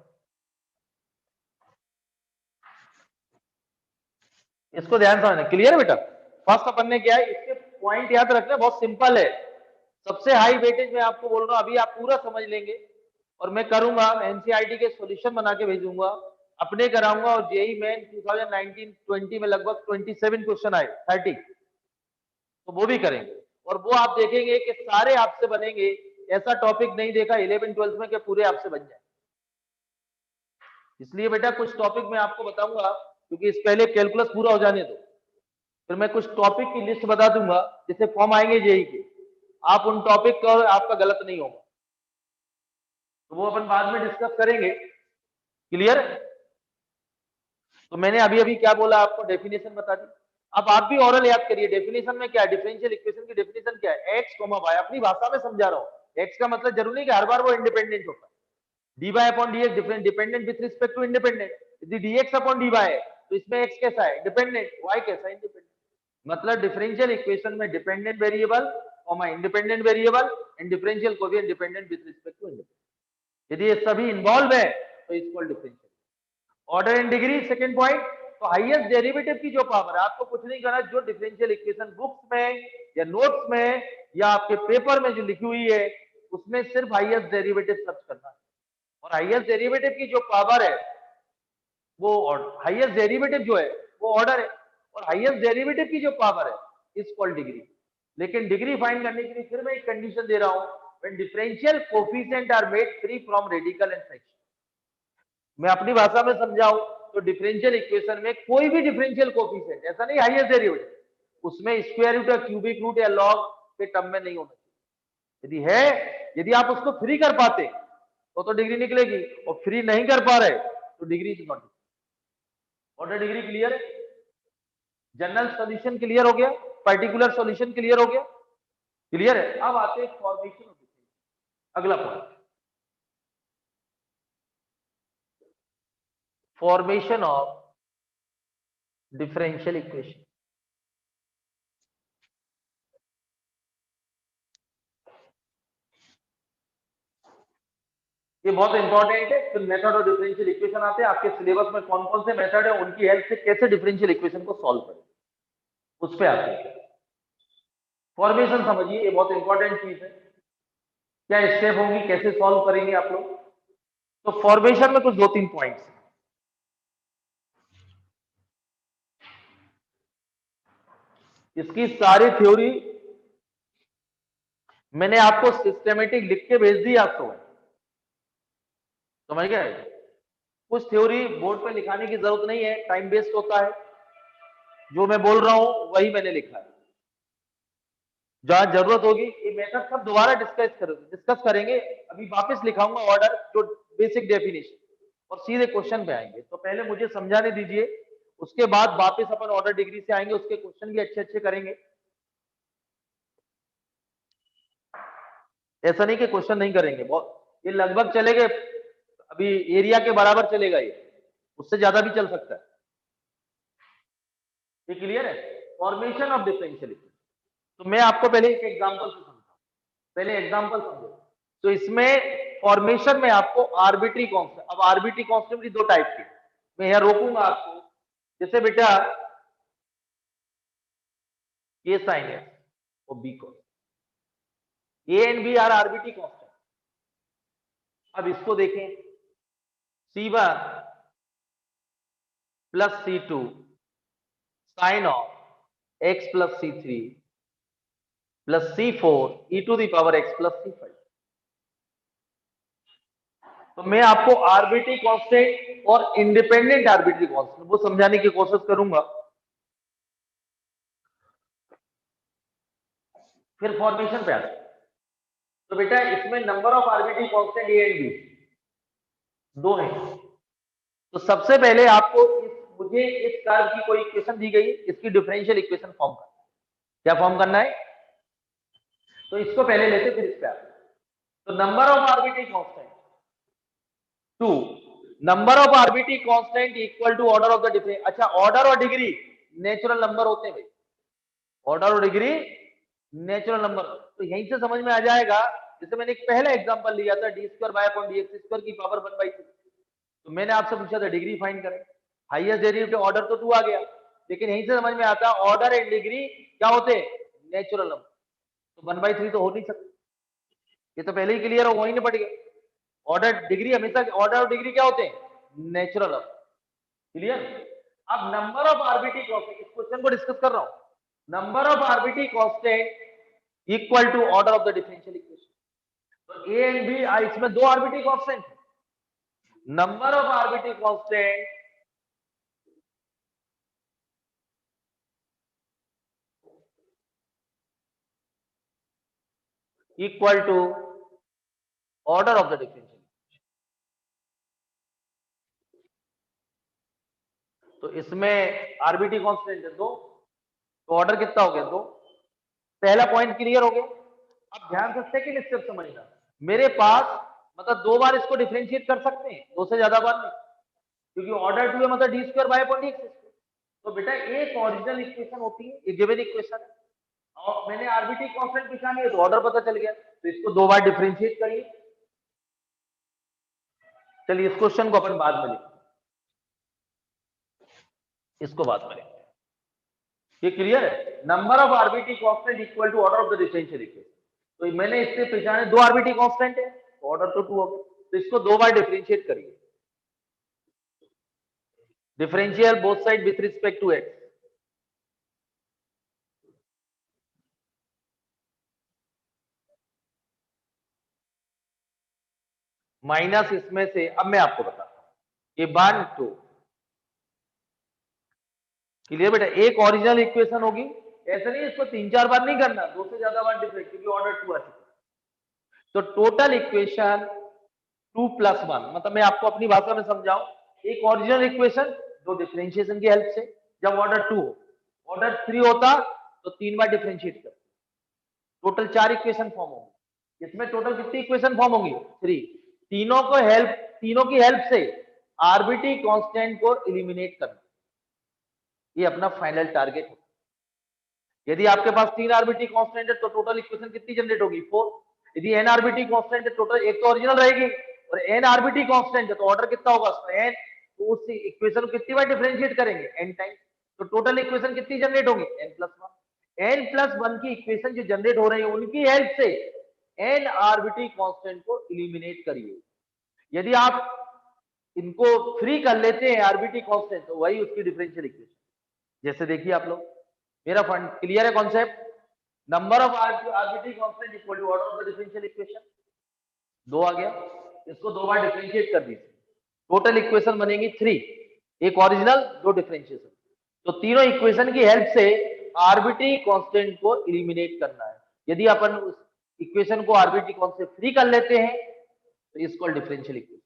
इसको ध्यान से समझना। क्लियर है बेटा? फर्स्ट अपन ने क्या है, इसके पॉइंट याद रखना, बहुत सिंपल है। सबसे हाई वेटेज में आपको बोल रहा हूं, अभी आप पूरा समझ लेंगे और मैं करूंगा एनसीईआरटी के सॉल्यूशन बना के भेजूंगा, अपने कराऊंगा। और जेई में 2019-20 में लगभग 27 क्वेश्चन आए, 30, तो वो भी करेंगे। और वो आप देखेंगे कि सारे आपसे बनेंगे। ऐसा टॉपिक नहीं देखा 11-12 में कि पूरे आपसे बन जाए। इसलिए बेटा कुछ टॉपिक मैं आपको बताऊंगा, क्योंकि इस पहले कैलकुलस पूरा हो जाने दो, फिर मैं कुछ टॉपिक की लिस्ट बता दूंगा, जैसे फॉर्म आएंगे जेई के, आप उन टॉपिक का आपका गलत नहीं होगा, तो वो अपन बाद में डिस्कस करेंगे। क्लियर? तो मैंने अभी अभी क्या बोला आपको, डेफिनेशन बता दी। अब आप भी ओरल याद करिए, डेफिनेशन में क्या है, डिफरेंशियल इक्वेशन की डेफिनेशन क्या है, एक्स कोमा वाई। अपनी भाषा में समझा रहा हूं। एक्स का मतलब जरूरी नहीं कि हर बार वो इंडिपेंडेंट होता है। D Y upon D X dependent with respect to independent. यदि D x upon D Y है तो इसमें एक्स कैसा है, डिपेंडेंट, वाई कैसा है, इंडिपेंडेंट। मतलब डिफरेंशियल इक्वेशन में dependent variable comma independent variable and differential coefficient dependent with respect to independent. यदि ये सभी इन्वॉल्व है तो इसको differential. Order and degree, second point. तो हाईएस्ट डेरिवेटिव की जो पावर है, आपको कुछ नहीं करना, जो डिफरेंशियल इक्वेशन बुक्स में या नोट्स में या आपके पेपर में जो लिखी हुई है उसमें सिर्फ हाईएस्ट डेरिवेटिव सर्च करना है। और हाईएस्ट डेरिवेटिव की जो पावर है वो हाईएस्ट डेरिवेटिव जो है वो ऑर्डर है, और हाईएस्ट डेरिवेटिव की जो पावर है इज कॉल्ड डिग्री। लेकिन डिग्री फाइंड करने के लिए फिर मैं एक कंडीशन दे रहा हूं, when differential coefficient are made free from radical and fraction. मैं अपनी भाषा में समझाऊं तो डिफरेंशियल इक्वेशन में कोई भी डिफरेंशियल कोएफिशिएंट, ऐसा नहीं हाईएस्ट डेरिवेटिव, उसमें स्क्वायर रूट या क्यूबिक रूट या लॉग के टर्म में नहीं होना चाहिए। यदि है, यदि आप उसको फ्री कर पाते तो डिग्री निकलेगी, और फ्री नहीं कर पा रहे तो degree is not. Order degree clear है? जनरल सॉल्यूशन क्लियर हो गया? पर्टिकुलर सॉल्यूशन क्लियर हो गया? क्लियर है? अब आते हैं फॉर्मेशन ऑफ डिफरेंशियल। अगला point, formation of differential equation. ये बहुत इंपॉर्टेंट है। फिर मेथड ऑफ डिफरेंशियल इक्वेशन आते हैं, आपके सिलेबस में कौन कौन से मेथड है, उनकी हेल्प से कैसे डिफरेंशियल इक्वेशन को सॉल्व करें, उस पर आते हैं। फॉर्मेशन समझिए, ये बहुत इंपॉर्टेंट चीज है। क्या स्टेप होंगी, कैसे सॉल्व करेंगे आप लोग? तो फॉर्मेशन में कुछ 2-3 पॉइंट्स। इसकी सारी थ्योरी मैंने आपको सिस्टेमेटिक लिख के भेज दी आपको, समझ गए? कुछ थ्योरी बोर्ड पे लिखाने की जरूरत नहीं है, टाइम वेस्ट होता है। जो मैं बोल रहा हूं वही मैंने लिखा है। जहां जरूरत होगी ये मेथड सब दोबारा डिस्कस करेंगे। अभी वापस लिखाऊंगा ऑर्डर, जो बेसिक डेफिनेशन, और सीधे क्वेश्चन पे आएंगे। तो पहले मुझे समझाने दीजिए, उसके बाद वापस अपन ऑर्डर डिग्री से आएंगे, उसके क्वेश्चन भी अच्छे अच्छे करेंगे। ऐसा नहीं कि क्वेश्चन नहीं करेंगे, बहुत ये लगभग चलेगा, अभी एरिया के बराबर चलेगा, ये उससे ज्यादा भी चल सकता है। ये क्लियर है? Formation of differential equation. तो मैं आपको पहले एक एग्जांपल से समझाऊं, पहले एग्जांपल समझो। तो इसमें फॉर्मेशन में आपको आर्बिट्री कांस्टेंट, अब आर्बिट्री कांस्टेंट भी दो टाइप के, मैं यहां रोकूंगा आपको। जैसे बेटा ए साइन है और b cos, a and b are arbitrary constant. अब इसको देखें, C1 plus C2 sine of x plus C3 plus C4 e to the power x plus C5। तो मैं आपको आर्बिट्री कांस्टेंट और इंडिपेंडेंट आर्बिट्री कांस्टेंट वो समझाने की कोशिश करूंगा। फिर फॉर्मेशन पे आते हैं। तो बेटा इसमें number of arbitrary constant a and b दो है। तो सबसे पहले आपको मुझे इस कर्व की कोई इक्वेशन दी गई, इसकी डिफरेंशियल इक्वेशन फॉर्म करना है। क्या फॉर्म करना है? तो इसको पहले लेते, फिर इस पे आते। तो number of arbitrary constant 2, number of arbitrary constant equal to order of the difference. अच्छा, ऑर्डर और डिग्री नेचुरल नंबर होते हैं भाई, ऑर्डर और डिग्री नेचुरल नंबर। तो यहीं से समझ में आ जाएगा, जैसे मैंने एक पहला एग्जांपल लिया था D square bye upon D x square की पावर 1/2। तो मैंने आपसे पूछा था डिग्री फाइंड करें, हाईएस्ट डेरिवेटिव ऑर्डर तो 2 आ गया, लेकिन यहीं से समझ में आता है ऑर्डर एंड डिग्री क्या होते हैं, नेचुरल नंबर। तो 1/3 तो हो नहीं सकता, ये तो पहले ही क्लियर हो, वही नहीं पड़ गया। ऑर्डर डिग्री हमेशा, ऑर्डर और डिग्री क्या होते हैं, नेचुरल नंबर। क्लियर। अब नंबर ऑफ आरबीटी कांस्टेंट, इस क्वेश्चन को डिस्कस कर रहा हूं। Number of arbitrary constant equal to order of the differential equation. तो ए एंड बी, इसमें 2 arbitrary constant, number of arbitrary constant equal to order of the differential. तो इसमें arbitrary constant है 2, तो ऑर्डर कितना हो गया, 2। पहला पॉइंट क्लियर हो गया। अब ध्यान से सेकंड स्टेप समझना। मेरे पास मतलब 2 बार इसको डिफरेंशिएट कर सकते हैं, 2 से ज्यादा बार नहीं, क्योंकि ऑर्डर 2 है मतलब D square bye upon D x. तो बेटा एक ओरिजिनल इक्वेशन होती है, एक गिवन इक्वेशन है, और मैंने आरबीटी कांस्टेंट निकाली है तो ऑर्डर पता चल गया, तो इसको 2 बार डिफरेंशिएट करिए। चलिए इस क्वेश्चन को अपन बाद में लिखते हैं, इसको बाद में लिखते हैं। ये क्लियर है, number of arbitrary constant equal to order of the differential equation. तो मैंने इससे पहचाने 2 आरबीटी कांस्टेंट है, तो ऑर्डर तो 2 हो गया, तो इसको 2 बार डिफरेंशिएट करिए। Differential both side with respect to x. Minus इसमें से, अब मैं आपको बताता हूं, ये 1 2 क्लियर बेटा। एक ओरिजिनल इक्वेशन होगी, ऐसे नहीं इसको 3-4 बार नहीं करना, 2 से ज्यादा बार डिफरेंट, क्योंकि ऑर्डर 2 आ चुका। तो टोटल इक्वेशन 2 + 1, मतलब मैं आपको अपनी भाषा में समझाऊं, एक ओरिजिनल इक्वेशन 2 डिफरेंशिएशन की हेल्प से, जब ऑर्डर 2 हो। ऑर्डर 3 होता तो 3 बार डिफरेंशिएट कर, टोटल 4 इक्वेशन फॉर्म होंगी। इसमें टोटल कितनी इक्वेशन फॉर्म होंगी, 3। तीनों की हेल्प से आरबीटी कांस्टेंट को एलिमिनेट करना, ये अपना फाइनल टारगेट है। यदि आपके पास 3 आरबीटी कांस्टेंट है तो टोटल इक्वेशन कितनी जनरेट होगी, 4। यदि n आरबीटी कांस्टेंट है, टोटल एक तो ओरिजिनल रहेगी, और n आरबीटी कांस्टेंट है तो ऑर्डर कितना होगा उसका, n। तो उस इक्वेशन को कितनी बार डिफरेंशिएट करेंगे, n टाइम। तो टोटल इक्वेशन कितनी जनरेट होगी, n+1 की इक्वेशन जो जनरेट हो रही है उनकी हेल्प से n आरबीटी कांस्टेंट को एलिमिनेट करिए। यदि आप इनको फ्री कर लेते हैं आरबीटी कांस्टेंट, तो वही उसकी डिफरेंशियल इक्वेशन। जैसे देखिए आप लोग, मेरा फंड क्लियर है concept. Number of arbitrary constant equal to order of the differential equation, 2 आ गया, इसको 2 बार डिफरेंशिएट कर दीजिए, टोटल इक्वेशन बनेगी 3, एक ओरिजिनल 2 डिफरेंशिएशन। तो तीनों इक्वेशन की हेल्प से आरबीटी कांस्टेंट को एलिमिनेट करना है। यदि अपन उस इक्वेशन को आरबीटी कांस्टेंट फ्री कर लेते हैं तो इसको डिफरेंशियल इक्वेशन।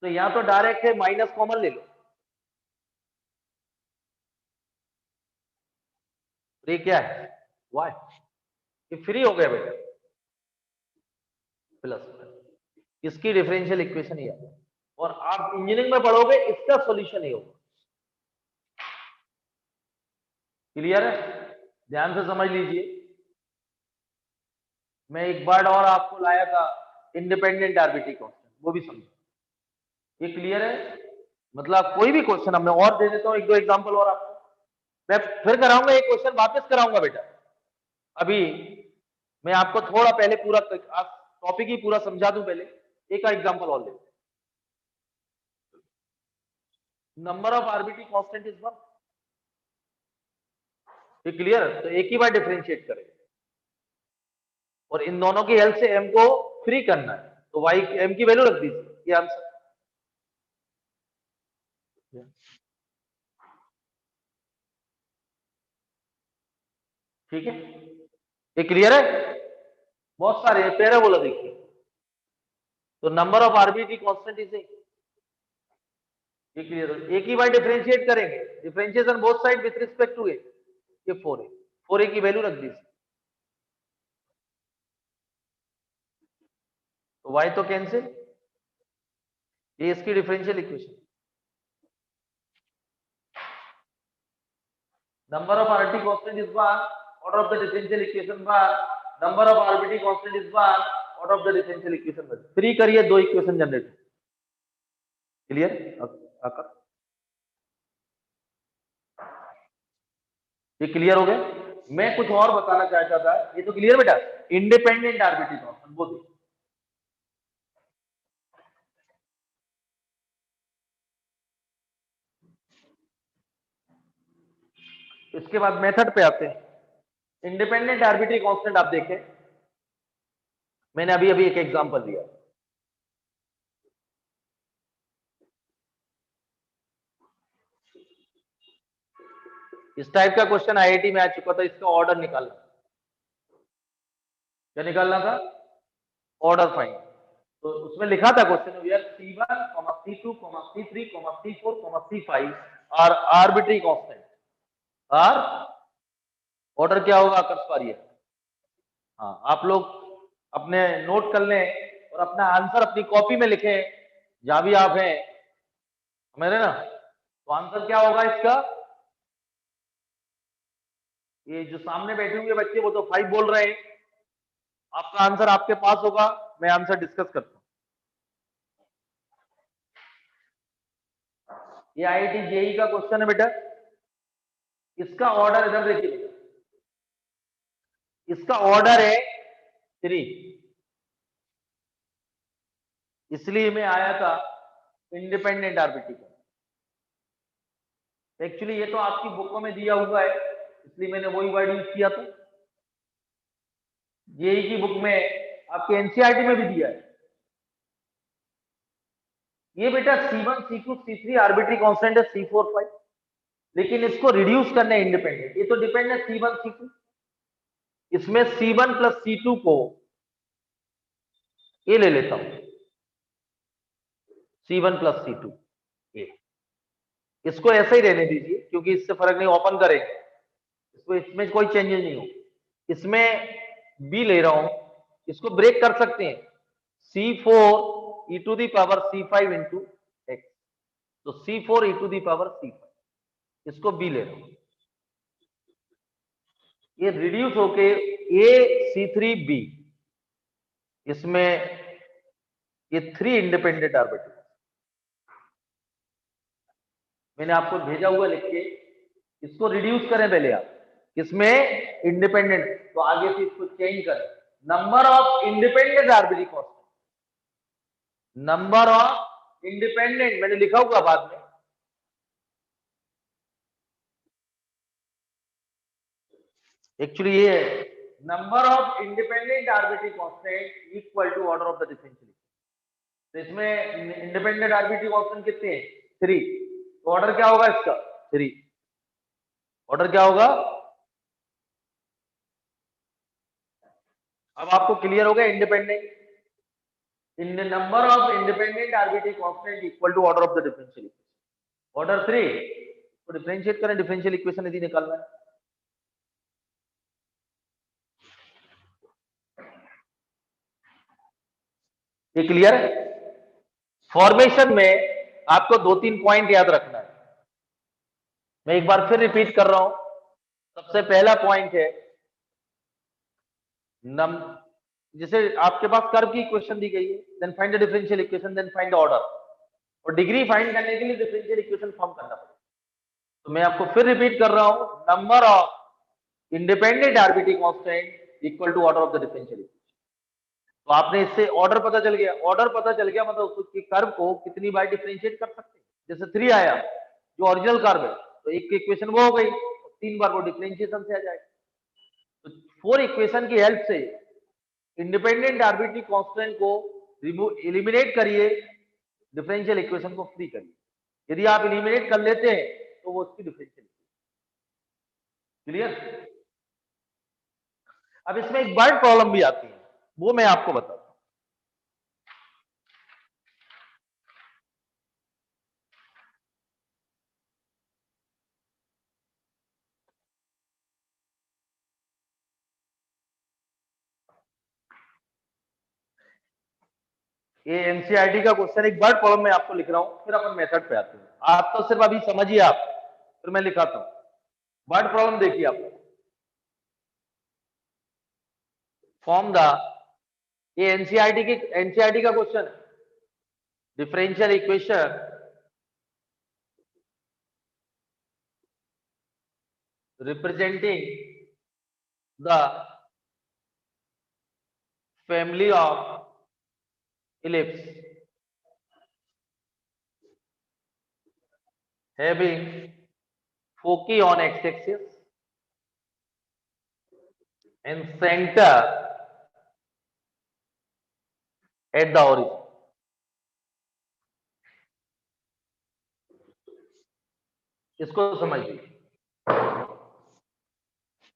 तो यहां तो डायरेक्ट है, माइनस कॉमन ले लो, ये क्या है, y, ये फ्री हो गया बेटा, प्लस इसकी डिफरेंशियल इक्वेशन ही है। और आप इंजीनियरिंग में पढ़ोगे इसका सॉल्यूशन ही होगा। क्लियर है, ध्यान से समझ लीजिए। मैं एक बार और आपको लाया था इंडिपेंडेंट आरबीटी कांस्टेंट, वो भी समझो। ये क्लियर है, मतलब कोई भी क्वेश्चन हमने और दे देता हूं, 1-2 एग्जांपल और आपको मैं फिर कराऊंगा, एक क्वेश्चन वापस कराऊंगा बेटा। अभी मैं आपको थोड़ा पहले पूरा टॉपिक ही पूरा समझा दूं, पहले एक एग्जांपल और ले। Number of arbitrary constant is 1, ये क्लियर है, तो एक ही बार डिफरेंशिएट करें और इन दोनों की हेल्प से m को फ्री करना है, तो y m की वैल्यू रख दीजिए, ये आंसर। ठीक है, ये क्लियर है, बहुत सारे पैराबोला देखिए। तो number of arbitrary constant is, ये क्लियर है, एक ही बार डिफरेंशिएट करेंगे, differentiation both side with respect to a, ये 4a, 4a की वैल्यू रख दीजिए, तो y तो कैंसिल, ये इसकी differential equation. number of RT constant is 1, order of the differential equation 1, number of RBT constant is 1, order of the differential equation 1. 3 करिए, 2 equation generate. Clear? आकर ये क्लियर हो गया? मैं कुछ और बताना चाहता था, ये तो क्लियर बेटा? इंडिपेंडेंट आरबीटी कांस्टेंट वो देखिए, इसके बाद मेथड पे आते हैं। इंडिपेंडेंट आरबीट्री कांस्टेंट आप देखें, मैंने अभी अभी एक एग्जांपल दिया। इस टाइप का क्वेश्चन आईआईटी में आ चुका था, इसका ऑर्डर निकालना। क्या निकालना था? Order find. तो उसमें लिखा था क्वेश्चन में C1, C2, C3, C4, C5 are arbitrary constant. Or order क्या होगा आकर्ष पारिए? हाँ, आप लोग अपने नोट कर लें और अपना आंसर अपनी कॉपी में लिखें, जहां भी आप हैं मेरे ना। तो आंसर क्या होगा इसका? ये जो सामने बैठे हुए बच्चे वो तो 5 बोल रहे हैं, आपका आंसर आपके पास होगा, मैं आंसर डिस्कस करता हूं। ये आईआईटी जेई का क्वेश्चन है बेटा, इसका ऑर्डर इधर देखिए, इसका ऑर्डर है 3, इसलिए मैं आया था इंडिपेंडेंट आरबीटी का। एक्चुअली ये तो आपकी बुकों में दिया हुआ है, इसलिए मैंने वही वर्ड यूज किया था। जेई की बुक में आपके एनसीईआरटी में भी दिया है। ये बेटा C1, C2, C3 arbitrary constant है, C4, 5, लेकिन इसको रिड्यूस करना है इंडिपेंडेंट। ये तो डिपेंड है C1, C2, इसमें C1 प्लस C2 को ये ले लेता हूं, C1 प्लस C2 ये, इसको ऐसे ही रहने दीजिए क्योंकि इससे फर्क नहीं, ओपन करेंगे इसको, इसमें कोई चेंजेस नहीं हो। इसमें B ले रहा हूं, इसको ब्रेक कर सकते हैं, C4 e to the power C5 into x, तो C4 e to the power C5, इसको B ले रहा हूं, ये रिड्यूस होके A C3B, इसमें ये 3 इंडिपेंडेंट आर्बिट्री मैंने आपको भेजा हुआ लिख के, इसको रिड्यूस करें पहले आप, इसमें इंडिपेंडेंट, तो आगे से इसको चेंज करें, number of independent arbitrary constant, number of independent मैंने लिखा हुआ बाद में, एक्चुअली ये number of independent arbitrary constant equal to order of the differential. तो इसमें इंडिपेंडेंट आर्बिट्री कांस्टेंट कितने हैं? 3, तो ऑर्डर क्या होगा इसका? 3, ऑर्डर क्या होगा? अब आपको क्लियर हो गया? Independent in the number of independent arbitrary constant equal to order of the differential equation. Order 3 तो डिफरेंशिएट करें, डिफरेंशियल इक्वेशन यदि निकालना है। ये क्लियर है? फॉर्मेशन में आपको 2-3 पॉइंट याद रखना है, मैं एक बार फिर रिपीट कर रहा हूं। सबसे पहला पॉइंट है जैसे आपके पास कर्व की इक्वेशन दी गई है, then find the differential equation, then find the order, और डिग्री फाइंड करने के लिए डिफरेंशियल इक्वेशन फॉर्म करना पड़ेगा। तो मैं आपको फिर रिपीट कर रहा हूं, number of independent arbitrary constant equal to order of the differential equation. तो आपने इससे ऑर्डर पता चल गया, ऑर्डर पता चल गया मतलब उसकी कर्व को कितनी बार डिफरेंशिएट कर सकते हैं। जैसे 3 आया जो ओरिजिनल कर्व है, तो एक इक्वेशन वो हो गई, 3 बार वो डिफरेंशिएशन से आ जाएगा। तो 4 इक्वेशन की हेल्प से इंडिपेंडेंट आर्बिट्री कांस्टेंट को एलिमिनेट करिए, डिफरेंशियल इक्वेशन को फ्री करिए। यदि आप एलिमिनेट कर लेते हैं तो वो उसकी डिफरेंशियल। क्लियर? अब इसमें एक बर्ड प्रॉब्लम भी आती है, वो मैं आपको बताता हूं। ये एनसीईआरटी का क्वेश्चन, एक बर्ड प्रॉब्लम मैं आपको लिख रहा हूं, फिर अपन मेथड पे आते हैं। आप तो सिर्फ अभी समझिए आप, फिर मैं लिखाता हूं। वर्ड प्रॉब्लम देखिए आप, फॉर्म द, ये एनसीईआरटी का क्वेश्चन है, differential equation representing the family of ellipse having foci on x-axis and center at the origin. इसको समझिए।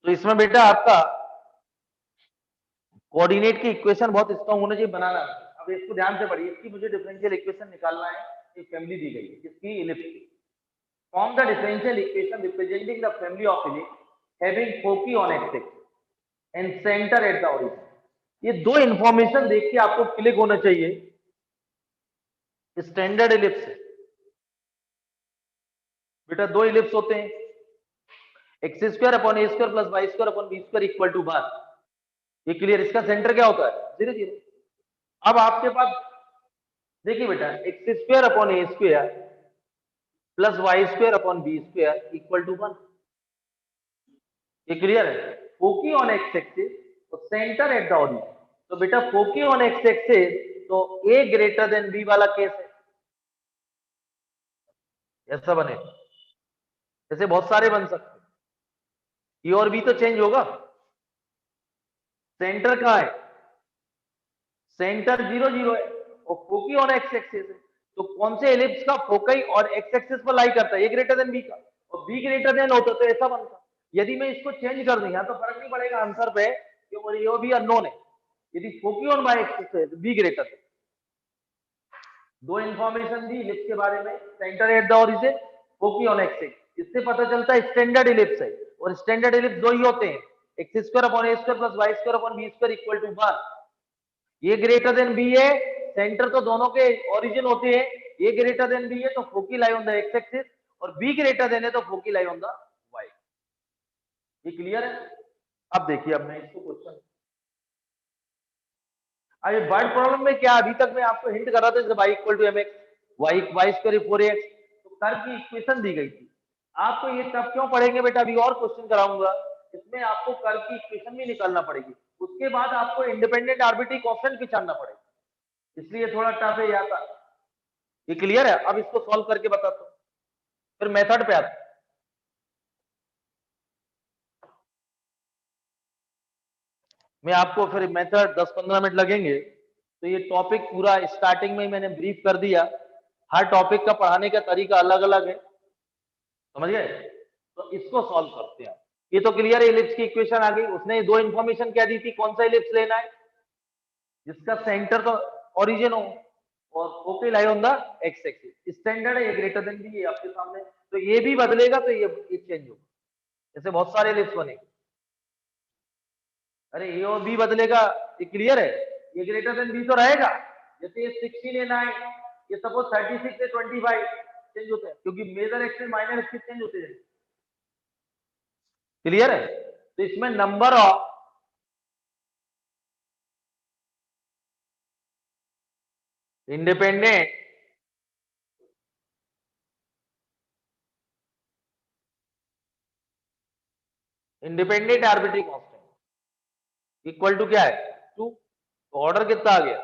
तो इसमें बेटा आपका कोऑर्डिनेट की इक्वेशन बहुत स्ट्रांग होना चाहिए बनाना। अब इसको ध्यान से पढ़िए, इसकी मुझे डिफरेंशियल इक्वेशन निकालना है। एक फैमिली दी गई है किसकी, इलिप्स की। Form the differential equation representing the family of ellipse having foci on axis and centre at the origin. ये दो इंफॉर्मेशन देख के आपको क्लिक होना चाहिए। स्टैंडर्ड इलिप्स है बेटा, दो इलिप्स होते हैं, x square upon A square plus Y square upon B square equal to 1। ये क्लियर। इसका सेंटर क्या होता है, 0 0। अब आपके पास देखिए बेटा, x square upon A square plus Y square upon B square equal to 1। ये क्लियर है। फोकी ऑन एक्स एक्सिस तो सेंटर एट द ओरिजिन। तो बेटा फोकी ऑन एक्स एक्सिस तो ए ग्रेटर देन बी वाला केस है, ऐसा बने। ऐसे बहुत सारे बन सकते हैं, ए और बी तो चेंज होगा। सेंटर कहां है, सेंटर 0 0 है और फोकी ऑन एक्स एक्सिस है। तो कौन से एलिप्स का फोकई और एक्स एक्सिस पर लाई करता है, ए ग्रेटर देन बी का, और बी ग्रेटर देन होता तो ऐसा बनता। यदि मैं इसको चेंज कर दूं, तो फर्क नहीं पड़ेगा आंसर पे, क्योंकि ये भी अननोन है। यदि फोकी ऑन बाय एक्सिस है तो बी ग्रेटर है। दो इंफॉर्मेशन दी इलिप्स के बारे में, centre at the origin, foci on axis. इससे पता चलता है स्टैंडर्ड इलिप्स है, और स्टैंडर्ड इलिप्स दो ही होते हैं, x square upon A square plus Y square upon B square equal to 1। ये ग्रेटर देन बी है, सेंटर तो दोनों के ओरिजिन होते हैं। ये ग्रेटर देन बी है तो foci lie on the X axis, और बी ग्रेटर देन है तो foci lie on the Y. ये क्लियर है। अब देखिए, अब मैं इसको क्वेश्चन, अभी वर्ड प्रॉब्लम में क्या, अभी तक मैं आपको हिंट कर रहा था, जैसे y equal to m x, y square 4x, तो कर्व की इक्वेशन दी गई थी। आपको ये तब क्यों पढ़ेंगे बेटा, अभी और क्वेश्चन कराऊंगा, इसमें आपको कर्व की इक्वेशन भी निकालना पड़ेगी। उसके बाद आपको इंडिपेंडेंट आर्बिट्री कांस्टेंट पहचानना पड़ेगा, इसलिए थोड़ा टफ है यहाँ का। ये क्लियर है। अब इसको सॉल्व करके बताता हूँ, फिर मेथड पे आता हूं। मैं आपको फिर मेथड 10-15 मिनट लगेंगे। तो ये टॉपिक पूरा स्टार्टिंग में ही मैंने ब्रीफ कर दिया। हर टॉपिक का पढ़ाने का तरीका अलग अलग है, समझ गए। तो इसको सॉल्व करते हैं। ये तो क्लियर है, इलिप्स की इक्वेशन आ गई। उसने दो इंफॉर्मेशन क्या दी थी, कौन सा इलिप्स लेना है जिसका सेंटर तो ओरिजिन हो और focal lie on the X axis. Standard है, ये ग्रेटर देन बी है आपके सामने, तो ये भी बदलेगा तो ये चेंज होगा। ऐसे बहुत सारे इलिप्स बनेंगे। अरे ए और बी बदलेगा, ये क्लियर है। ये ग्रेटर देन बी तो रहेगा, जैसे ये 60 लेना है, ये सपोज 36 से 25 चेंज होते हैं, क्योंकि major axis minor axis change होते हैं। क्लियर है। तो इसमें number of independent arbitrary constant equal to क्या है, 2। तो ऑर्डर कितना आ गया,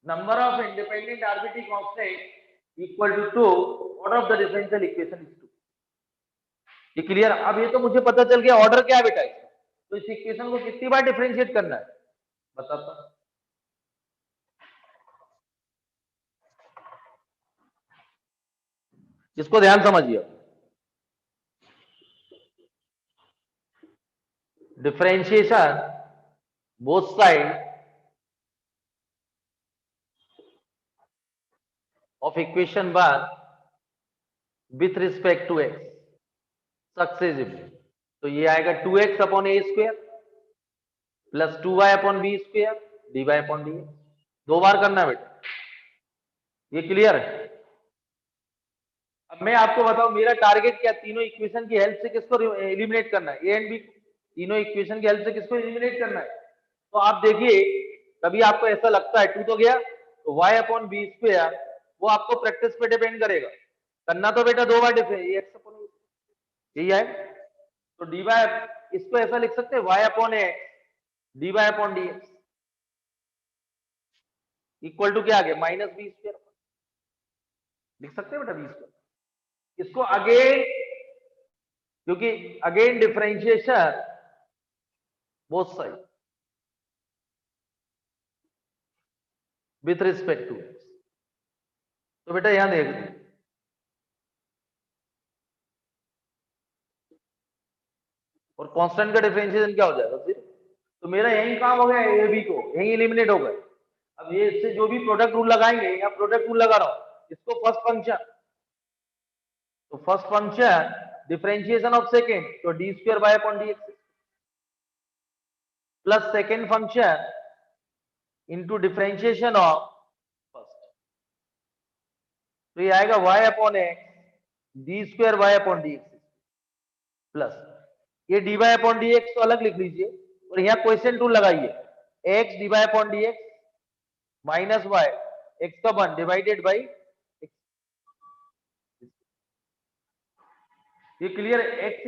number of independent arbitrary constant equal to 2, order of the differential equation is 2। ये क्लियर। अब ये तो मुझे पता चल गया ऑर्डर क्या है बेटा इसका। तो इस इक्वेशन को कितनी बार डिफरेंशिएट करना है बताता हूं। इसको ध्यान समझिए। Differentiation both side of equation 1 with respect to X successively. तो ये आएगा 2x अपॉन ए square plus 2y upon B square D Y upon D. दो बार करना है बेटा, ये क्लियर है। अब मैं आपको बताऊं मेरा टारगेट क्या, तीनों इक्वेशन की हेल्प से किसको एलिमिनेट करना है, ए एंड बी, तीनों इक्वेशन की हेल्प से किसको एलिमिनेट करना है। तो आप देखिए कभी आपको ऐसा लगता है 2 तो गया, तो y अपॉन बी स्क्वायर वो आपको प्रैक्टिस पे डिपेंड करेगा, करना तो बेटा 2 बार डिफरेंस एक्स अपॉन यही है। तो डी बाय, इसको ऐसा लिख सकते हैं y upon x d y upon D x equal to क्या आ गया माइनस बी स्क्वायर, लिख सकते हैं बेटा बी स्क्वायर। इसको अगेन, क्योंकि again differentiation both side with respect to x, तो बेटा यहां देख दो और कांस्टेंट का डिफरेंशिएशन क्या हो जाएगा फिर, तो मेरा यही काम हो गया ए बी को यही एलिमिनेट हो गए। अब ये इससे जो भी प्रोडक्ट रूल लगाएंगे, या प्रोडक्ट रूल लगा रहा हूं, इसको फर्स्ट फंक्शन, तो first function differentiation of second, तो D square bye upon D x plus second function into differentiation of first, तो ये आएगा y upon x D square bye upon D x plus ये D Y upon D x तो अलग लिख लीजिए और यहाँ क्वेश्चन टूल लगाइए, X D Y upon D X minus Y X का 1 डिवाइडेड बाई एक्स, ये क्लियर। एक्स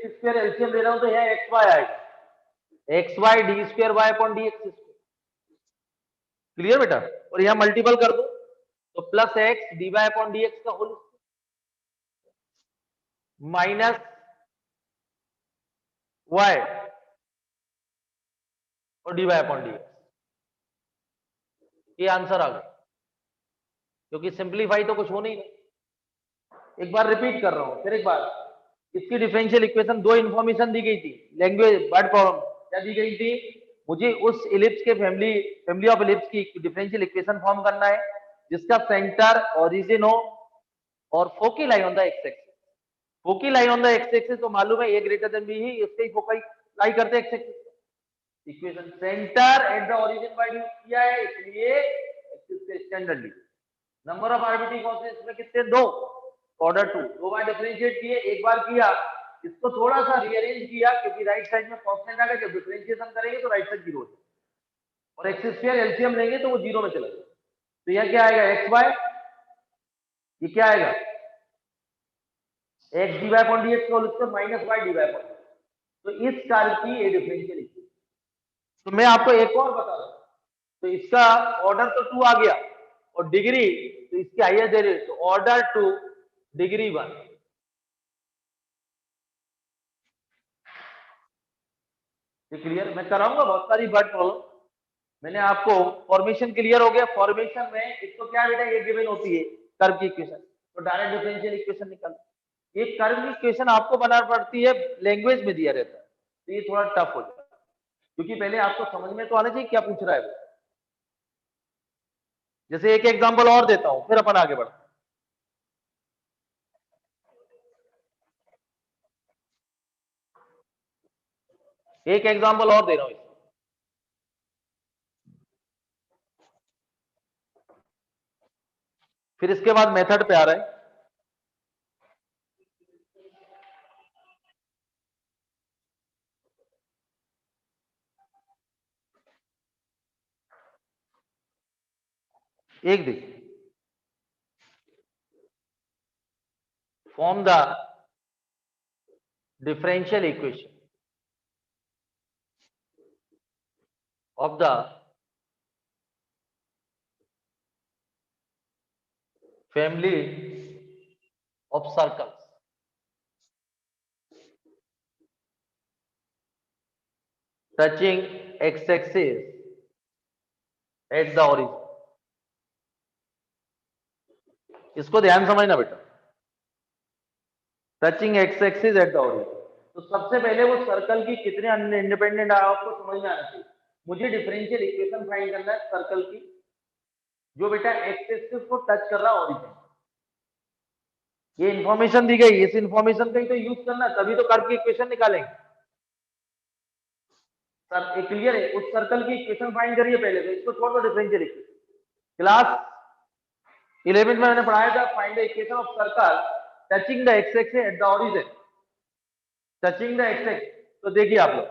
स्क्वायर एलसीएम ले रहा हूं तो यहाँ एक्स वाई आएगा, x y d square y upon D x, clear बेटा। और यहाँ मल्टीपल कर दो तो plus x D Y upon D x का होल माइनस वाई और d Y upon D x, ये आंसर आ गया, क्योंकि सिंप्लीफाई तो कुछ हो नहीं रहा। एक बार रिपीट कर रहा हूं फिर एक बार, इसकी डिफरेंशियल इक्वेशन दो इंफॉर्मेशन दी गई थी, लैंग्वेज वर्ड प्रॉब्लम क्या दी गई थी, मुझे उस इलिप्स के फैमिली ऑफ इलिप्स की डिफरेंशियल इक्वेशन फॉर्म करना है जिसका सेंटर ओरिजिन हो और foci lie on the X axis, foci lie on the X axis तो मालूम है ए ग्रेटर देन बी ही इसके ही फोकी लाई करते हैं X axis. Equation centre at the origin by use किया है इसलिए एक्सिस के स्टैंडर्ड ली। नंबर ऑफ आर्बिट्ररी कांस्टेंट्स में कितने, 2, ऑर्डर 2, 2 बार डिफरेंशिएट किए, एक बार किया इसको थोड़ा सा रीअरेंज किया क्योंकि राइट साइड में कांस्टेंट आ गया, जब डिफरेंशिएशन करेंगे तो राइट साइड 0 हो जाएगा और एक्स स्क्वायर एलसीएम लेंगे तो वो 0 में चला जाएगा, तो यह क्या आएगा एक्स वाई, ये क्या आएगा x D Y upon D x whole square minus y D Y upon, तो इस टाइप की ये डिफरेंशियल इक्वेशन। तो मैं आपको एक और बता रहा हूं, तो इसका ऑर्डर तो 2 आ गया और डिग्री तो इसकी हाइयर दे रहे, तो ऑर्डर 2 डिग्री 1, ये क्लियर। मैं कराऊंगा बहुत सारी वर्ड प्रॉब्लम, मैंने आपको फॉर्मेशन क्लियर हो गया। फॉर्मेशन में इसको क्या बेटा ये गिवन होती है कर्व की इक्वेशन, तो डायरेक्ट डिफरेंशियल इक्वेशन निकल, ये कर्व की इक्वेशन आपको बनाना पड़ती है, लैंग्वेज में दिया रहता है तो ये थोड़ा टफ हो जाता है, क्योंकि पहले आपको समझ में तो आना चाहिए क्या पूछ रहा है वो। जैसे एक एग्जांपल और देता हूं फिर अपन आगे बढ़ते हैं। एक एग्जांपल और दे रहा हूं, फिर इसके बाद मेथड पे आ रहा है। एक देखिए, form the differential equation of the family of circles touching x-axis at the origin। इसको ध्यान समझना बेटा, touching x-axis at the origin, तो सबसे पहले वो सर्कल की कितने इंडिपेंडेंट आपको समझ में आना चाहिए। मुझे डिफरेंशियल इक्वेशन फाइंड करना है सर्कल की जो बेटा एक्स एक्सिस को टच कर रहा है ओरिजिन, ये इंफॉर्मेशन दी गई, इस इंफॉर्मेशन का ही तो यूज करना, तभी तो कर्व की इक्वेशन निकालेंगे। सर एक क्लियर है, उस सर्कल की इक्वेशन फाइंड करिए पहले, तो इसको छोड़ दो डिफरेंशियल इक्वेशन। क्लास 11 में मैंने पढ़ाया था find the equation of circle touching the X axis at the origin, touching the X axis. तो देखिए आप लोग,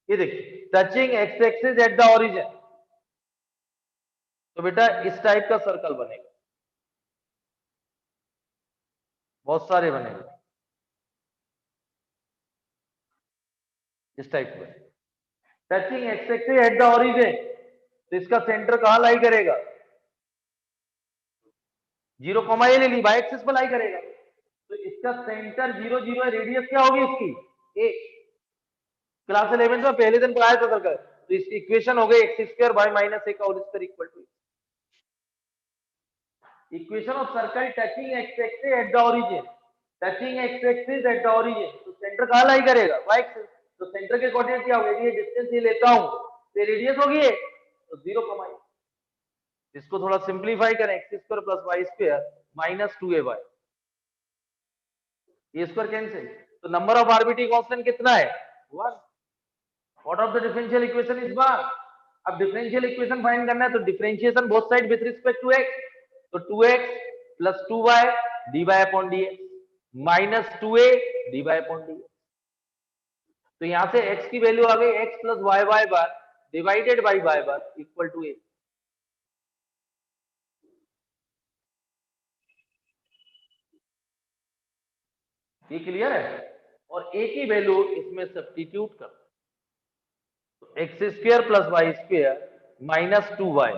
ये देखिए touching x axis at the origin, तो बेटा इस टाइप का सर्कल बनेगा, बहुत सारे बनेंगे इस टाइप में। Touching x axis at the origin, तो इसका सेंटर कहां लाई करेगा, 0 कॉमा ए ले ली, वाई एक्सिस पर लाई करेगा, तो इसका सेंटर 0 0 है, रेडियस क्या होगी इसकी ए। क्लास 11 में पहले दिन पढ़ाया था सर्कल, तो इसकी इक्वेशन हो गई x square by minus a का whole square equal to, equation of circle touching x axis at the origin, touching x axis at the origin, तो सेंटर कहां लाई करेगा, वाई एक्सिस, तो सेंटर के कोऑर्डिनेट क्या होंगे, ये डिस्टेंस ये लेता हूं, तो रेडियस होगी तो 0 कॉमा ए। इसको थोड़ा सिंप्लीफाई करें, x square plus Y square minus 2ay, ये स्क्वायर कैंसिल, तो नंबर ऑफ आरबिटरी कांस्टेंट कितना है 1, what of the differential equation is 1। अब डिफरेंशियल इक्वेशन फाइंड करना है, तो differentiation both side with respect to x, तो 2x plus 2y dy upon dx minus 2a dy upon dx, तो यहां से x की वैल्यू आ गई x plus Y Y bar divided by Y bar equal to a। ये clear है, और a की वैल्यू इसमें सब्स्टिट्यूट कर, तो X square plus Y square minus 2y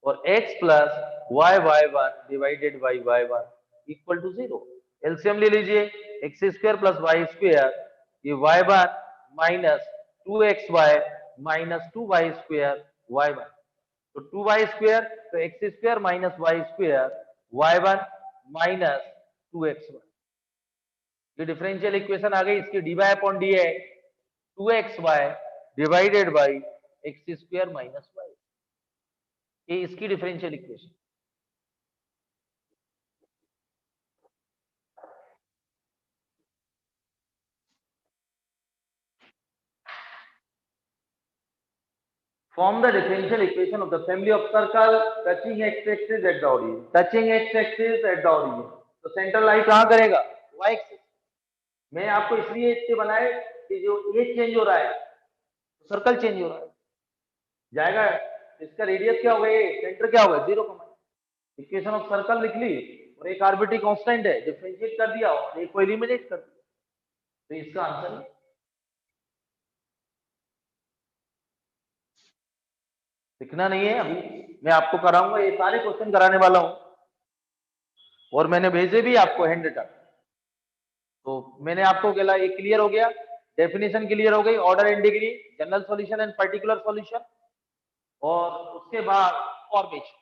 और x plus Y Y one divided by Y one equal to 0। LCM ले लीजिए, X square plus Y square, ये Y one minus 2xy minus 2y square Y one, तो 2y square, तो X square minus y square Y one minus 2xy, ये differential equation आ गई, इसकी dy upon dx 2xy divided by x square minus y, ये इसकी differential equation. Form the differential equation of the family of circle touching x-axis at the origin, touching x-axis at the origin, तो centre lie कहां करेगा y axis. मैं आपको इसलिए इससे बनाए कि जो ये चेंज हो रहा है तो सर्कल चेंज हो रहा है जाएगा, इसका रेडियस क्या होगा, ये सेंटर क्या होगा 0 कॉमा, इक्वेशन ऑफ सर्कल लिख ली और एक आर्बिट्री कांस्टेंट है डिफरेंशिएट कर दिया और एक को एलिमिनेट कर दिया, तो इसका आंसर है। लिखना नहीं है, अभी मैं आपको कराऊंगा, ये सारे क्वेश्चन कराने वाला हूं और मैंने भेजे भी आपको हैंड रिटन, तो मैंने आपको बोला ये क्लियर हो गया, डेफिनेशन क्लियर हो गई, order and degree, general solution and particular solution, और उसके बाद फॉर्मेशन।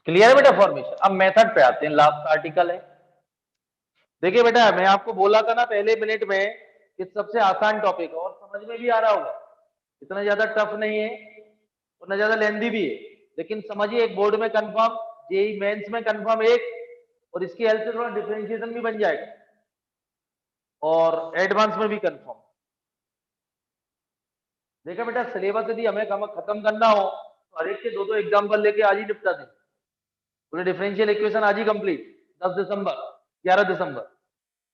क्लियर है बेटा फॉर्मेशन। अब मेथड पे आते हैं, लास्ट आर्टिकल है। देखिए बेटा मैं आपको बोला था ना पहले मिनट में कि सबसे आसान टॉपिक और समझ में भी आ रहा होगा, इतना ज्यादा टफ नहीं है और ना ज्यादा लेंदी भी है, लेकिन समझिए एक बोर्ड में कंफर्म, जेई मेंस में कंफर्म एक, और इसकी हेल्प से थोड़ा डिफरेंशिएशन भी बन जाएगा और एडवांस में भी कंफर्म। देखा बेटा सिलेबस यदि हमें खत्म करना हो तो हर एक के दो एग्जाम्पल लेके आज ही निपटा दें, पूरे डिफरेंशियल इक्वेशन आज ही कंप्लीट, 10 दिसंबर 11 दिसंबर।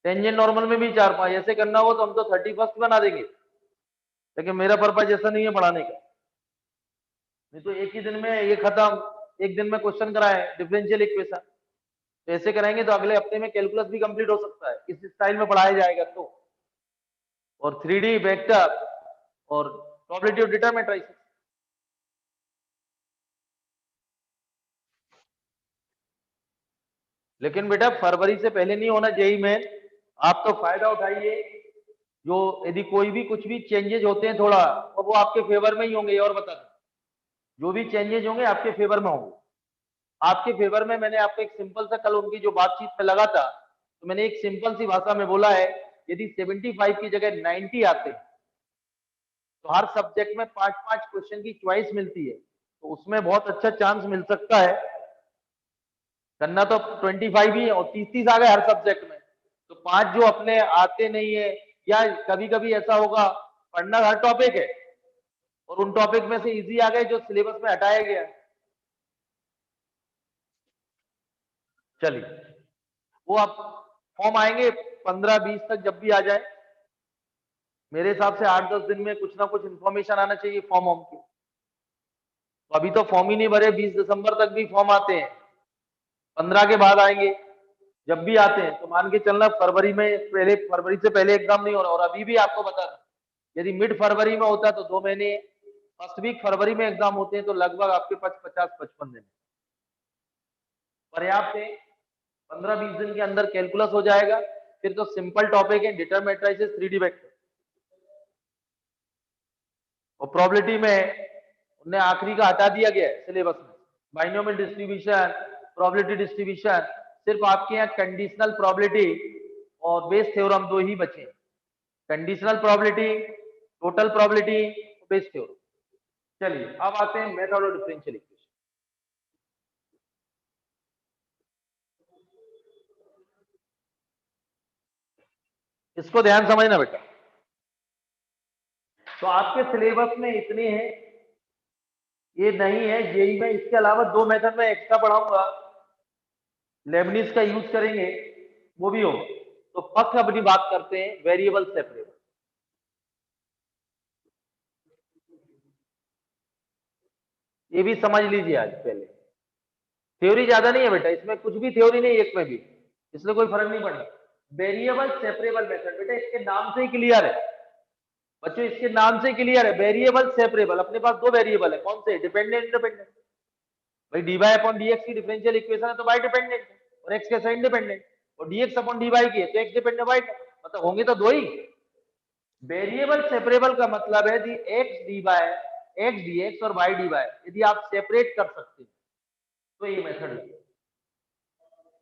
टेंजेंट नॉर्मल में भी 4-5 ऐसे करना हो तो हम तो 31 बना देंगे, लेकिन मेरा पर्पज ऐसा नहीं है पढ़ाने का, नहीं तो एक ही दिन में ये खत्म, एक दिन में क्वेश्चन कराए डिफरेंशियल इक्वेशन, तो ऐसे कराएंगे तो अगले हफ्ते में कैलकुलस भी कंप्लीट हो सकता है, इस स्टाइल में पढ़ाया जाएगा तो, और 3D वेक्टर और प्रोबेबिलिटी ऑफ डिटरमिनेंट। लेकिन बेटा फरवरी से पहले नहीं होना जेई में, आप तो फायदा उठाइए, जो यदि कोई भी कुछ भी चेंजेस होते हैं थोड़ा, और वो आपके फेवर में ही होंगे, और बता दें जो भी चेंजेस होंगे आपके फेवर में होंगे, आपके फेवर में। मैंने आपको एक सिंपल सा कल उनकी जो बातचीत में लगा था, तो मैंने एक सिंपल सी भाषा में बोला है, यदि 75 की जगह 90 आते हैं तो हर सब्जेक्ट में 5-5 क्वेश्चन की चॉइस मिलती है, तो उसमें बहुत अच्छा चांस मिल सकता है। करना तो 25 ही है और 30 आ गए हर सब्जेक्ट में, तो 5 जो अपने आते नहीं है, या कभी कभी ऐसा होगा पढ़ना हर टॉपिक है और उन टॉपिक में से इजी आ गए जो सिलेबस में हटाया गया। चलिए, वो आप फॉर्म आएंगे 15-20 तक, जब भी आ जाए मेरे हिसाब से 8-10 दिन में कुछ ना कुछ इन्फॉर्मेशन आना चाहिए फॉर्म वॉर्म की। तो अभी तो फॉर्म ही नहीं भरे, 20 दिसंबर तक भी फॉर्म आते हैं, 15 के बाद आएंगे। जब भी आते हैं तो मान के चलना फरवरी में, पहले फरवरी से पहले एग्जाम नहीं हो रहा। और अभी भी आपको बता दें, यदि मिड फरवरी में होता तो 2 महीने, फर्स्ट वीक फरवरी में एग्जाम होते हैं, तो लगभग आपके पास 50-55 दिन पर्याप्त है। 15-20 दिन के अंदर कैलकुलस हो जाएगा। फिर तो सिंपल टॉपिक है, डिटरमिनेंट, 3D वेक्टर और प्रोबेबिलिटी में उन्हें आखिरी का हटा दिया गया है सिलेबस में। बाइनोमियल डिस्ट्रीब्यूशन, प्रोबेबिलिटी डिस्ट्रीब्यूशन, सिर्फ आपके यहाँ कंडीशनल प्रोबेबिलिटी और बेस थ्योरम दो ही बचे हैं। Conditional probability, total probability, Bayes theorem. चलिए अब आते हैं मेथड ऑफ डिफरेंशियल इक्वेशन। इसको ध्यान समझना बेटा। तो आपके सिलेबस में इतने हैं, ये नहीं है जेई में। इसके अलावा 2 मेथड में एक्स्ट्रा पढ़ाऊंगा, लेबनिज का यूज करेंगे, वो भी होगा। तो फर्स्ट अपनी बात करते हैं वेरिएबल सेपरेबल। ये भी समझ लीजिए आज पहले। थ्योरी ज्यादा नहीं है बेटा, इसमें कुछ भी थ्योरी नहीं, एक में भी इसलिए कोई फर्क नहीं पड़ना। वेरिएबल सेपरेबल मेथड बेटा, इसके नाम से ही क्लियर है बच्चों, इसके नाम से क्लियर है। वेरिएबल सेपरेबल, अपने पास 2 वेरिएबल है, कौन से? Dependent, independent. भाई D Y upon D x की डिफरेंशियल इक्वेशन है तो वाई डिपेंडेंट है और एक्स कैसा इंडिपेंडेंट, और डीएक्स अपॉन डी वाई की है तो एक्स डिपेंडेंट वाई, मतलब होंगे तो दो ही। वेरिएबल सेपरेबल का मतलब है D X D Y, X D X और वाई डी वाई यदि आप सेपरेट कर सकते हैं तो ये मेथड है।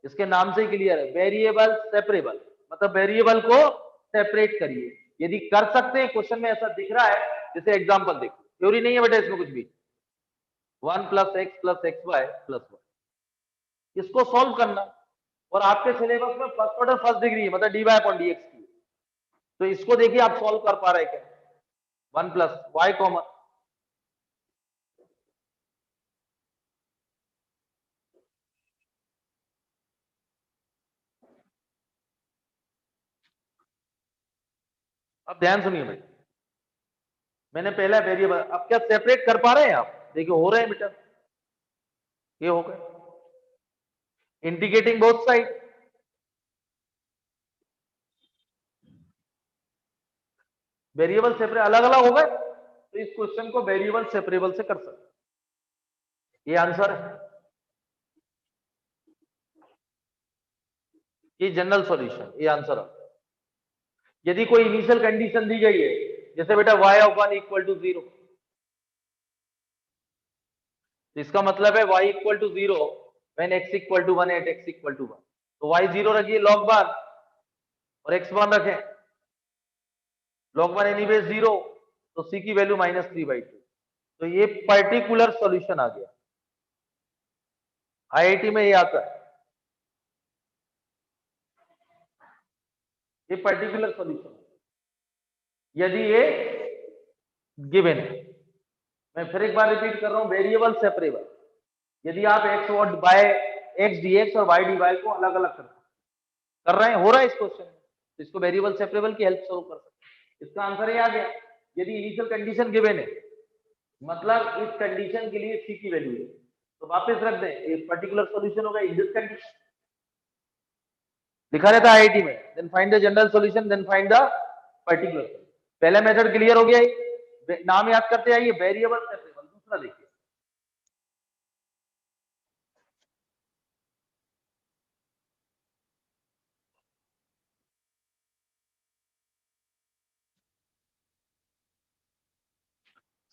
इसके नाम से ही क्लियर है, वेरिएबल सेपरेबल, मतलब वेरिएबल को सेपरेट करिए। यदि कर सकते हैं, क्वेश्चन में ऐसा दिख रहा है, जैसे एग्जांपल देखो, थ्योरी नहीं है बेटा इसमें कुछ भी। 1 + x + xy + y, इसको सॉल्व करना। और आपके सिलेबस में फर्स्ट ऑर्डर फर्स्ट डिग्री है, मतलब dy अपॉन dx की, तो इसको देखिए आप सॉल्व कर पा रहे क्या? 1 + y कॉमन, अब ध्यान सुनिए भाई, मैंने पहला वेरिएबल, अब क्या सेपरेट कर पा रहे हैं आप? देखिए हो रहे हैं बेटा, ये हो गए integrating both side. Variable separate अलग अलग हो गए, तो इस क्वेश्चन को वेरिएबल सेपरेबल से कर सकते, ये आंसर है, ये जनरल सॉल्यूशन, ये आंसर है। यदि कोई इनिशियल कंडीशन दी गई है, जैसे बेटा y(1 = 0), तो इसका मतलब है y = 0 when x = 1 at x = 1, तो y 0 रखिए log 1 और x 1 रखें log 1 एनीवेज 0, तो c की वैल्यू -3/2। तो ये पर्टिकुलर सॉल्यूशन आ गया, आईआईटी में ये आता है, ये पर्टिकुलर सॉल्यूशन यदि ये गिवन है। मैं फिर एक बार रिपीट कर रहा हूं, वेरिएबल सेपरेबल, यदि आप x और y, x dx और y dy को अलग अलग कर रहे हैं, हो रहा है इस क्वेश्चन में, तो इसको वेरिएबल सेपरेबल की हेल्प से कर सकते हैं। इसका आंसर ये आ गया। यदि इनिशियल कंडीशन गिवन है, मतलब इस कंडीशन के लिए c की वैल्यू है, तो वापस रख दें, एक पर्टिकुलर सॉल्यूशन होगा इन दिस कंडीशन, लिखा रहता है आईआईटी में, then find the general solution, then find the particular. पहला मेथड क्लियर हो गया, नाम याद करते आइए, वेरिएबल सेपरेबल। दूसरा देखिए,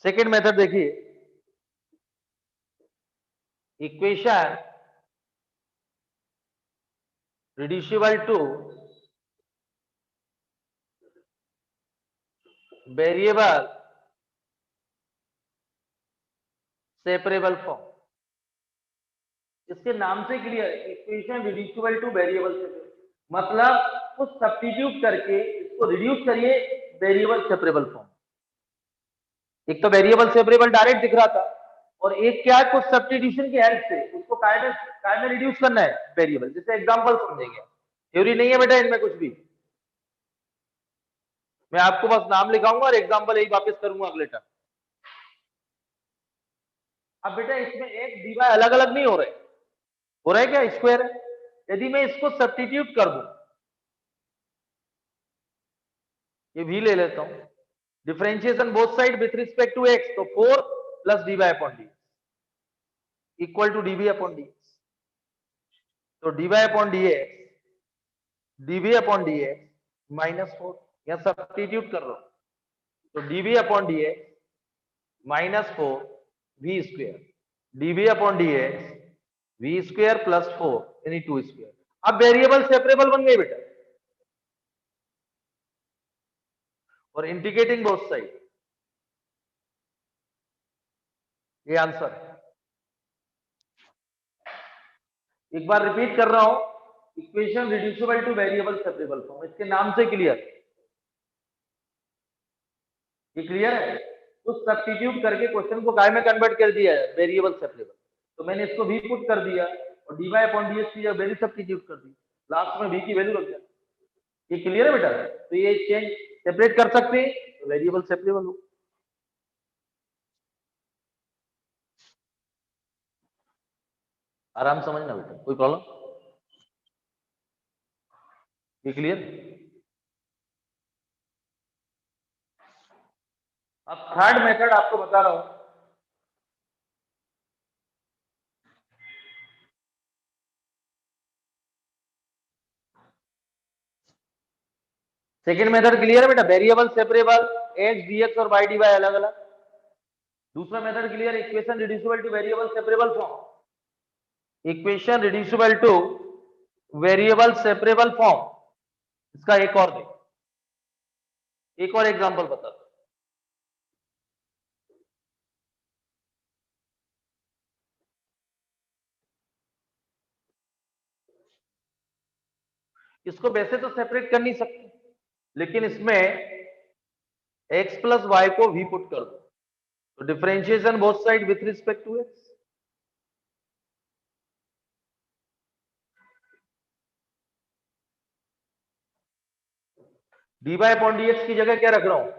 सेकेंड मेथड देखिए, equation reducible to variable separable form. इसके नाम से क्लियर है, equation reducible to variable separable, मतलब कुछ सब्स्टिट्यूट करके इसको रिड्यूस करिए वेरिएबल सेपरेबल फॉर्म। एक तो वेरिएबल सेपरेबल डायरेक्ट दिख रहा था, और एक क्या है, कुछ सब्स्टिट्यूशन की हेल्प से उसको काय में रिड्यूस करना है वेरिएबल। जैसे एग्जांपल समझेंगे, थ्योरी नहीं है बेटा इनमें कुछ भी, मैं आपको बस नाम लिखाऊंगा और एग्जांपल यही वापस करूंगा अगले टर्म। अब बेटा इसमें एक dy अलग अलग नहीं हो रहा है क्या, स्क्वायर है। यदि मैं इसको सब्स्टिट्यूट कर दूं, ये भी ले लेता हूं, differentiation both side with respect to x, तो 4 plus dy upon d equal to dv upon d. तो dy upon dx, dv upon dx -4, यहां सब्स्टिट्यूट कर रहा हूं, तो dv upon dx -4 v square, dv upon dx v square plus 4 यानी 2 square. अब variable separable बन गए बेटा, और इंटीग्रेटिंग बोथ साइड, ये आंसर है। एक बार रिपीट कर रहा हूं, equation reducible to variable separable form, इसके नाम से क्लियर, ये क्लियर है। तो सब्स्टिट्यूट करके क्वेश्चन को काय में कन्वर्ट कर दिया है, वेरिएबल सेपरेबल, तो मैंने इसको v पुट कर दिया और dy अपॉन dx की वैल्यू सब्स्टिट्यूट कर दी, लास्ट में v की वैल्यू रख दिया। ये क्लियर है बेटा, तो ये चेंज सेपरेट कर सकते हैं, तो वेरिएबल सेपरेबल हो। आराम समझना बेटा, कोई प्रॉब्लम, ये क्लियर। अब थर्ड मेथड आपको बता रहा हूं, सेकेंड मेथड क्लियर है बेटा, वेरिएबल सेपरेबल, x dx और y dy अलग अलग। दूसरा method clear, equation reducible to variable separable form, equation reducible to variable separable form. इसका एक और देख, एक और एग्जांपल बता दो। इसको वैसे तो सेपरेट कर नहीं सकते, लेकिन इसमें x प्लस वाई को v पुट कर दो, तो differentiation both side with respect to x, dy upon dx की जगह क्या रख रहा हूं,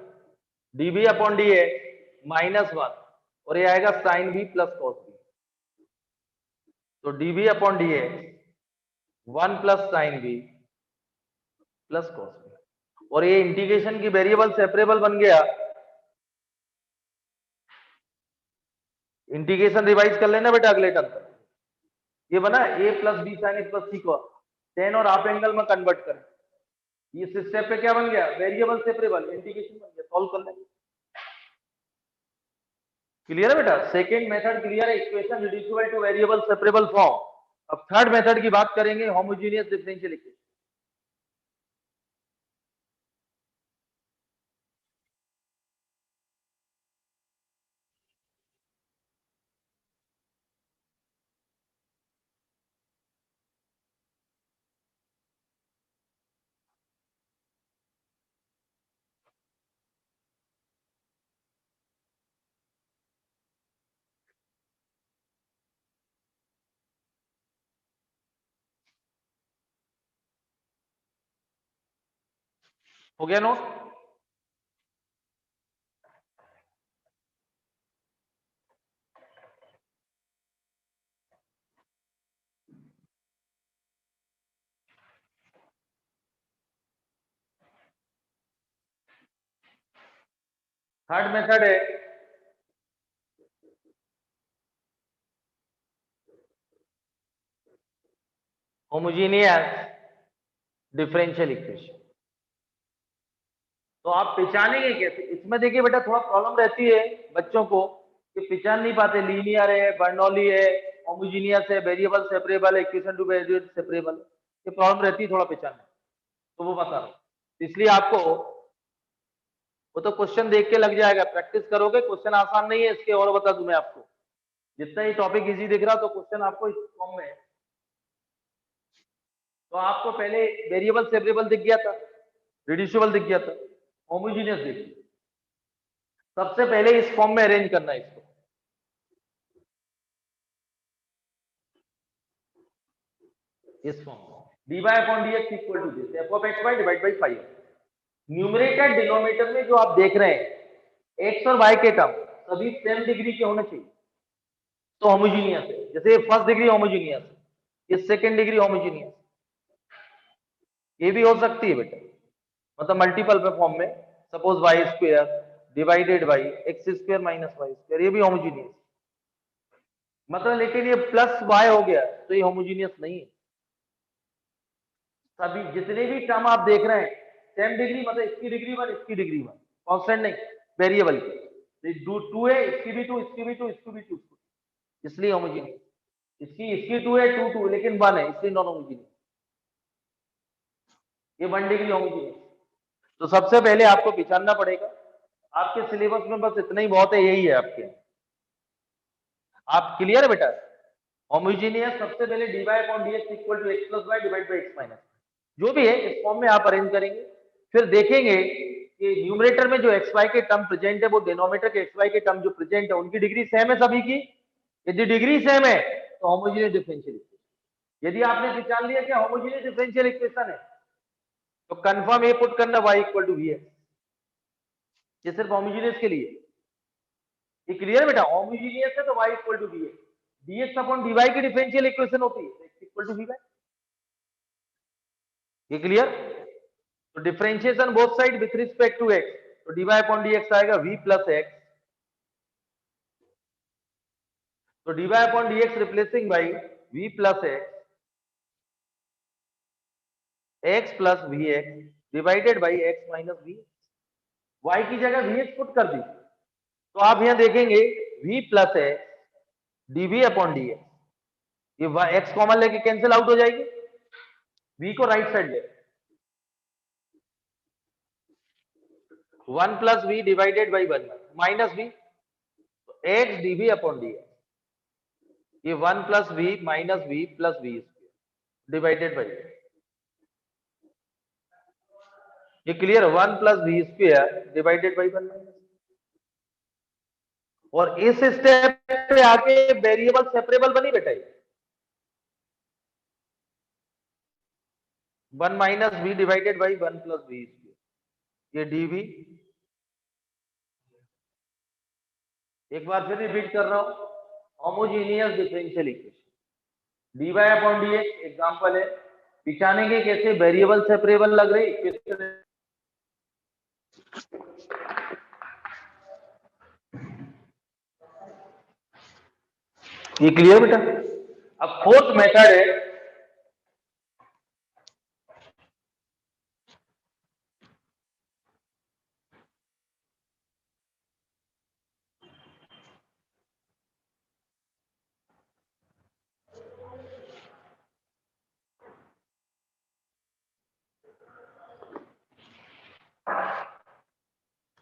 dv अपॉन dx -1, और ये आएगा sine v plus cos v, तो dv upon dx 1 plus sine v plus cos v, और ये इंटीग्रेशन की वेरिएबल सेपरेबल बन गया। इंटीग्रेशन रिवाइज कर लेना बेटा अगले टर्म तक, ये बना a plus B sine X plus C को टेन और हाफ एंगल में कन्वर्ट करें, इस स्टेप पे क्या बन गया, वेरिएबल सेपरेबल, इंटीग्रेशन बन गया, सॉल्व कर लेंगे। क्लियर है बेटा, सेकंड मेथड क्लियर है, equation reducible to variable separable form. अब थर्ड मेथड की बात करेंगे, होमोजेनियस डिफरेंशियल इक्वेशन। हो गया नोट, थर्ड मेथड है होमोजेनियस डिफरेंशियल इक्वेशन। तो आप पहचानेंगे कैसे, इसमें देखिए बेटा थोड़ा प्रॉब्लम रहती है बच्चों को कि पहचान नहीं पाते, लीनियर है, बर्नौली है, होमोजेनियस है, वेरिएबल सेपरेबल है, इक्वेशन टू वेरिएबल सेपरेबल, ये प्रॉब्लम रहती है थोड़ा पहचानने, तो वो बता रहा हूं। इसलिए आपको वो तो क्वेश्चन देख के लग जाएगा, प्रैक्टिस करोगे, क्वेश्चन आसान नहीं है इसके, और बता दूं मैं आपको, जितना ही टॉपिक इजी दिख रहा तो क्वेश्चन आपको इस फॉर्म में है। तो आपको पहले वेरिएबल सेपरेबल दिख गया था, रिड्यूसिबल दिख गया था, होमोजेनियस दिख गया। सबसे पहले इस फॉर्म में अरेंज करना है इसको। इस फॉर्म में dy upon dx equal to this f of x y divide by 5। Numerator denominator में जो आप देख रहे हैं x और y के टर्म सभी सेम डिग्री के होने चाहिए तो होमोजेनियस है। जैसे फर्स्ट डिग्री होमोजेनियस, ये सेकंड डिग्री होमोजेनियस, ये भी हो सकती है बेटा, मतलब मल्टीपल पे फॉर्म में। Suppose y square divided by x square minus y square, ये भी होमोजेनियस मतलब। लेकिन ये प्लस वाई हो गया तो ये होमोजेनियस नहीं है। सभी जितने भी टर्म आप देख रहे हैं सेम डिग्री, मतलब इसकी डिग्री 1 इसकी डिग्री 1, कांस्टेंट नहीं, वेरिएबल की। 2 है, इसकी भी 2 इसकी भी 2 इसकी भी 2, इसलिए होमोजेनियस। इसकी 2 है 2 2 लेकिन 1 है इसलिए नॉन होमोजेनियस। ये 1 डिग्री होमोजेनियस। तो सबसे पहले आपको पहचानना पड़ेगा, आपके सिलेबस में बस इतना ही बहुत है, यही है आपके। आप क्लियर है बेटा? होमोजेनियस सबसे पहले dy upon dx equal to x plus y divide by x minus, जो भी है इस फॉर्म में आप अरेंज करेंगे। फिर देखेंगे कि न्यूमरेटर में जो xy के टर्म प्रेजेंट है वो डिनोमिनेटर के xy के टर्म जो प्रेजेंट है उनकी डिग्री सेम है सभी की। यदि डिग्री सेम है तो होमोजेनियस डिफरेंशियल इक्वेशन। यदि आपने पहचान लिया कि होमोजेनियस डिफरेंशियल इक्वेशन है तो कंफर्म ए पुट करना y इक्वल टू vx। ये सिर्फ होमोजेनियस के लिए। ये क्लियर बेटा? होमोजेनियस है तो y equal to vx, dx upon dy की डिफरेंशियल इक्वेशन होती है x इक्वल टू vy। ये क्लियर? तो differentiation both side with respect to x, तो dy अपॉन dx आएगा v प्लस x। तो dy upon dx replacing by v plus x plus vx divided by x minus v। y की जगह vx put कर दी तो आप यहां देखेंगे v plus x dv upon dx, ये x कॉमन लेके कैंसिल आउट हो जाएगी। v को राइट साइड ले 1 plus v divided by 1 minus v, x dv upon dx, ये 1 plus v minus v plus v divided by, ये clear? 1 plus v square divided by 1 minus. और इस step पे आके वेरिएबल सेपरेबल बनी बेटा, 1 minus v divided by 1 plus v square, ये dv। एक बार फिर रिपीट कर रहा हूं, homogeneous differential equation dy upon dx example है। पहचानेंगे कैसे वेरिएबल सेपरेबल लग रही इक्वेशन। ये क्लियर बेटा? अब फोर्थ मेथड है,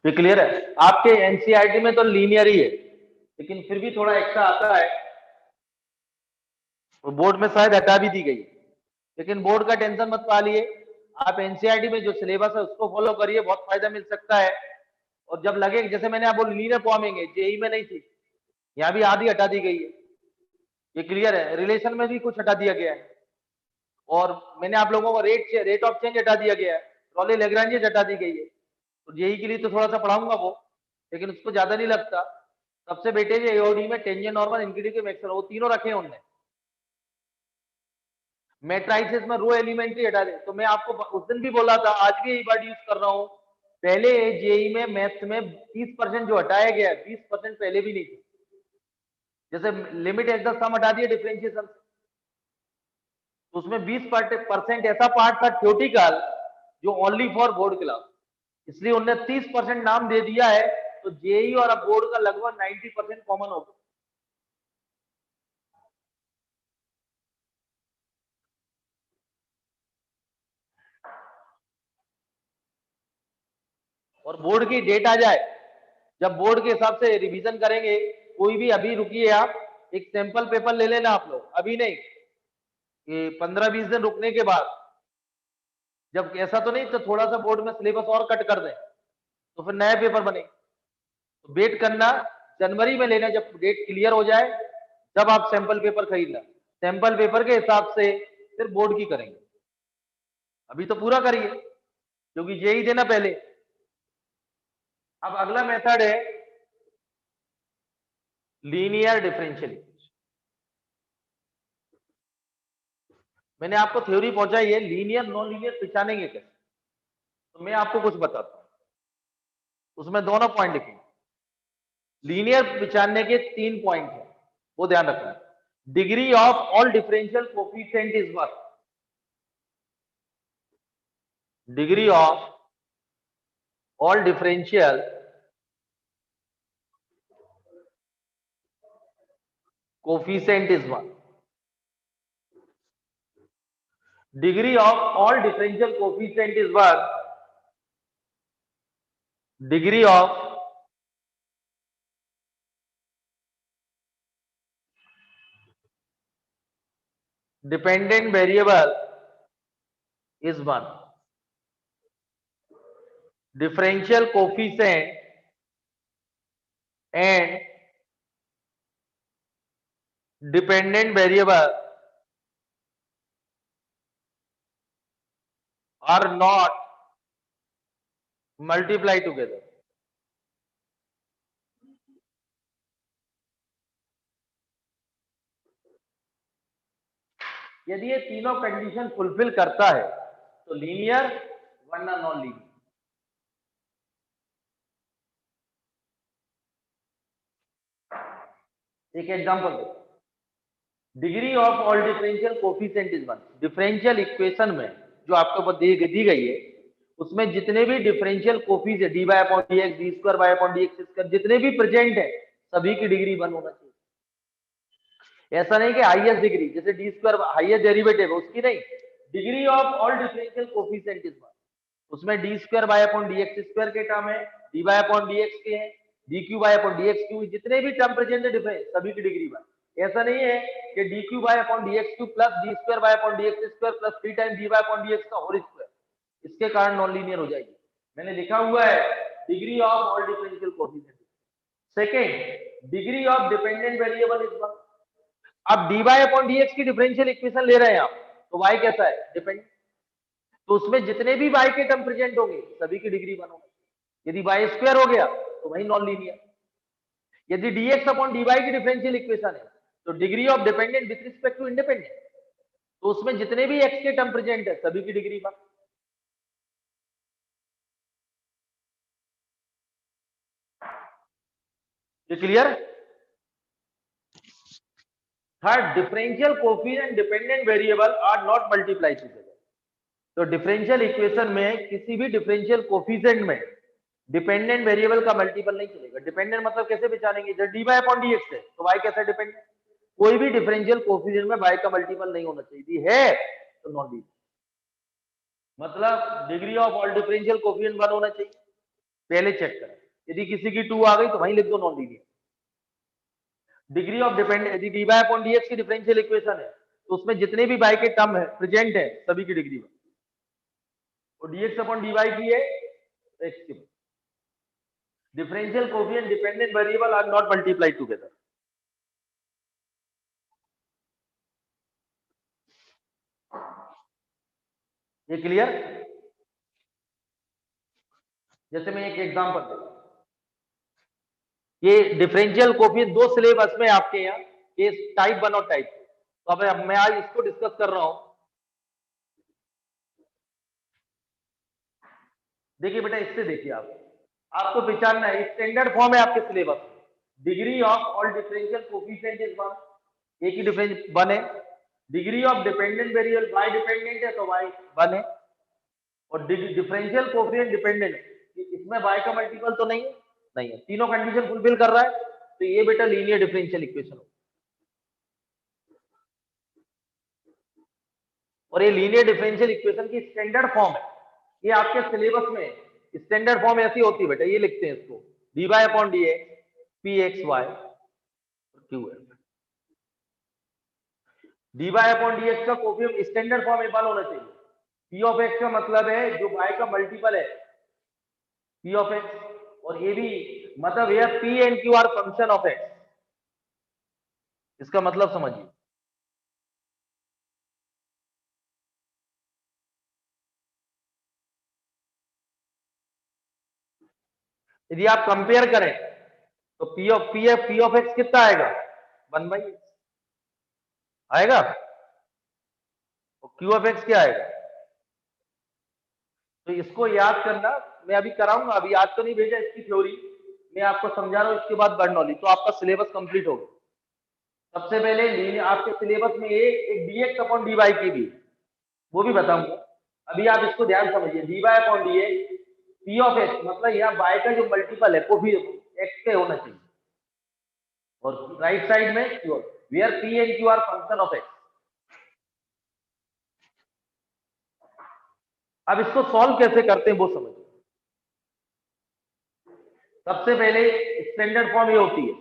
ये क्लियर है? आपके एनसीईआरटी में तो लीनियर ही है लेकिन फिर भी थोड़ा एक्स्ट्रा आता है, वो बोर्ड में शायद हटा भी दी गई, लेकिन बोर्ड का टेंशन मत पालिए। आप एनसीईआरटी में जो सिलेबस है उसको फॉलो करिए, बहुत फायदा मिल सकता है। और जब लगे, जैसे मैंने आप बोली लीनियर फॉर्मिंग है, जेई में नहीं थी, यहाँ भी आधी हटा दी गई है। ये क्लियर है? रिलेशन में भी कुछ हटा दिया गया है, और मैंने आप लोगों को रेट ऑफ चेंज हटा दिया गया है, रॉले लेग्रांजेस हटा दी गई है। तो जेई के लिए तो थोड़ा सा पढ़ाऊंगा वो, लेकिन उसको ज्यादा नहीं लगता। सबसे बेटे एओडी में टेंजेंट नॉर्मल इंक्रीडिव मैक्सिमम वो तीनों रखे उनने। मैट्राइसिस में रो एलिमेंट्री हटा दे, तो मैं आपको उस दिन भी बोला था, आज भी यही वर्ड यूज कर रहा हूं। पहले जेई में मैथ्स में 30% जो हटाया गया, 20% पहले भी नहीं थे। जैसे लिमिट एज द सम हटा दिया डिफरेंशिएशन, तो उसमें 20% ऐसा पार्ट था थ्योरेटिकल जो ओनली फॉर बोर्ड क्लास, इसलिए उन्होंने 30% नाम दे दिया है। तो जेई और अब बोर्ड का लगभग 90% कॉमन हो गया। और बोर्ड की डेट आ जाए, जब बोर्ड के हिसाब से रिवीजन करेंगे, कोई भी अभी रुकिए आप, एक सैंपल पेपर ले लेना आप लोग, अभी नहीं, ये 15-20 दिन रुकने के बाद, जब ऐसा तो नहीं तो थोड़ा सा बोर्ड में सिलेबस और कट कर दें तो फिर नया पेपर बने, तो वेट करना, जनवरी में लेना, जब डेट क्लियर हो जाए जब आप सैंपल पेपर खरीदना, सैंपल पेपर के हिसाब से फिर बोर्ड की करेंगे। अभी तो पूरा करिए क्योंकि जेई देना पहले। अब अगला मेथड है लीनियर डिफरेंशियल इक्वेशन। मैंने आपको थ्योरी पहुंचाई है, लीनियर नॉन लीनियर पहचानेंगे कैसे, तो मैं आपको कुछ बताता हूं, उसमें दोनों पॉइंट लिखेंगे। लीनियर पहचानने के 3 पॉइंट है, वो ध्यान रखना। Degree of all differential coefficient is what, degree of all differential coefficient is what, degree of all differential coefficient is what, degree of dependent variable is 1, differential coefficient and dependent variable are not multiply together. यदि ये तीनों condition fulfil करता है तो linear, वरना non linear. एक example दो, degree of all differential coefficient is 1, differential equation में जो आपको ऊपर दी गई है उसमें जितने भी differential coefficient d y upon d x, d square bye upon d x square, जितने भी प्रेजेंट है सभी की डिग्री 1 होना चाहिए। ऐसा नहीं कि हाईएस्ट डिग्री, जैसे डी स्क्वायर हाईएस्ट डेरिवेटिव है उसकी नहीं, degree of all differential coefficient is 1, उसमें d square bye upon d x square के टर्म है, डी बाय अपॉन डीएक्स के हैं, d cube y upon d x cube, जितने भी टर्म प्रेजेंट है डिफरेंस सभी की डिग्री 1। ऐसा नहीं है कि d cube y upon d x cube plus d square bye upon d x square plus 3 time d y upon d x का होल स्क्वायर, इसके कारण नॉन लीनियर हो जाएगी। मैंने लिखा हुआ है degree of all differential coefficient. Second, degree of dependent variable is 1। अब डी बाय अपॉन डीएक्स की डिफरेंशियल इक्वेशन ले रहे हैं आप, तो y कैसा है, डिपेंडेंट, तो उसमें जितने भी y के टर्म प्रेजेंट होंगे सभी की डिग्री 1 होगी। यदि y स्क्वायर हो गया तो वही नॉन लीनियर। यदि dx अपॉन dy की डिफरेंशियल इक्वेशन है तो degree of dependent with respect to independent, तो उसमें जितने भी x के टर्म प्रेजेंट है सभी की डिग्री 1। ये clear? Third, differential coefficient dependent variable are not multiply together. तो डिफरेंशियल इक्वेशन में किसी भी डिफरेंशियल कोफिशिएंट में डिपेंडेंट वेरिएबल का मल्टीपल नहीं चलेगा। डिपेंडेंट मतलब कैसे पहचानेंगे, जब डी बाय अपॉन डीएक्स है तो y कैसा डिपेंडेंट, कोई भी डिफरेंशियल कोफिशिएंट में y का मल्टीपल नहीं होना चाहिए, यदि है तो नॉन लीनियर। मतलब degree of all differential coefficient 1 होना चाहिए, पहले चेक करें, यदि किसी की 2 आ गई तो वहीं लिख दो non linear. Degree of dependent, यदि डी बाय अपॉन डीएक्स की डिफरेंशियल इक्वेशन है तो उसमें जितने भी y के टर्म है प्रेजेंट है सभी की डिग्री 1, और dx अपॉन dy की है तो x की। Differential coefficient dependent variable are not multiplied together. ये क्लियर? जैसे मैं एक एग्जांपल देता हूं, ये डिफरेंशियल कोफिशिएंट दो सिलेबस में आपके यहाँ, केस टाइप 1 और टाइप 2, तो अब मैं आज इसको डिस्कस कर रहा हूं। देखिए बेटा, इससे देखिए आपको पहचानना है, स्टैंडर्ड फॉर्म है आपके सिलेबस में, degree of all differential coefficient is 1, एक ही डिफरेंस 1 है, degree of dependent variable y dependent है तो y 1 है, और डिफरेंशियल कोफिशिएंट डिपेंडेंट है, इसमें y का मल्टीपल तो नहीं है, तीनों कंडीशन फुलफिल कर रहा है, तो ये बेटा लीनियर डिफरेंशियल इक्वेशन हो। और ये लीनियर डिफरेंशियल इक्वेशन की स्टैंडर्ड फॉर्म है, ये आपके सिलेबस में स्टैंडर्ड फॉर्म ऐसी होती है बेटा, ये लिखते हैं इसको dy upon dx px y qx। D by upon D x का कोफिशिएंट स्टैंडर्ड फॉर्म एक बार होना चाहिए। पी ऑफ एक्स का मतलब है जो बाय का मल्टीपल है पी ऑफ एक्स, और ये भी मतलब यह P and Q are function of x, इसका मतलब समझिए। यदि आप कंपेयर करें तो पी ऑफ एक्स कितना आएगा, 1/x आएगा, और क्यू ऑफ एक्स क्या आएगा। तो इसको याद करना, मैं अभी कराऊंगा, अभी याद तो नहीं भेजा इसकी थ्योरी, मैं आपको समझा रहा हूं, इसके बाद बर्न नॉलेज, तो आपका सिलेबस कंप्लीट होगा। सबसे पहले आपके सिलेबस में एक dx अपॉन dy की भी, वो भी बताऊंगा। अभी आप इसको ध्यान समझिए, dy upon dx P of x मतलब यहाँ y का जो मल्टीपल है वो भी x के होना चाहिए, और राइट साइड में q, where p and q are function of x। अब इसको सॉल्व कैसे करते हैं वो समझिए। सबसे पहले स्टैंडर्ड फॉर्म ये होती है,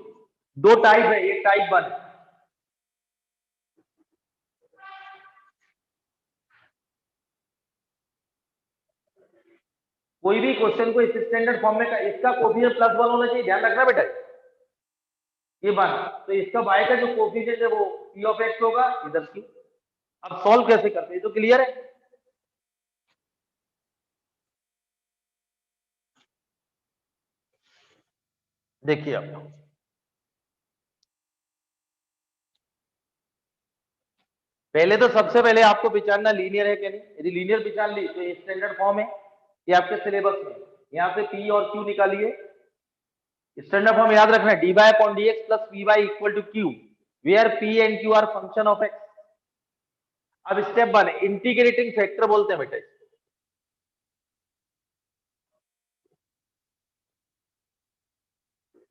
दो टाइप है, एक टाइप 1, कोई भी क्वेश्चन को इस स्टैंडर्ड फॉर्म में इसका कोफिशिएंट +1 होना चाहिए, ध्यान रखना बेटा, ये 1, तो इसका y का जो कोफिशिएंट है वो p ऑफ x होगा इधर की। अब सॉल्व कैसे करते हैं तो क्लियर है। देखिए आप, पहले तो सबसे पहले आपको पहचानना लीनियर है क्या नहीं, यदि लीनियर पहचान ली तो ये स्टैंडर्ड फॉर्म है, ये आपके सिलेबस में, यहाँ से p और q निकालिए। स्टैंडर्ड फॉर्म याद रखना है, dy upon dx plus py equal to q, where p and q are function of x। अब स्टेप 1 इंटीग्रेटिंग फैक्टर बोलते हैं बेटा,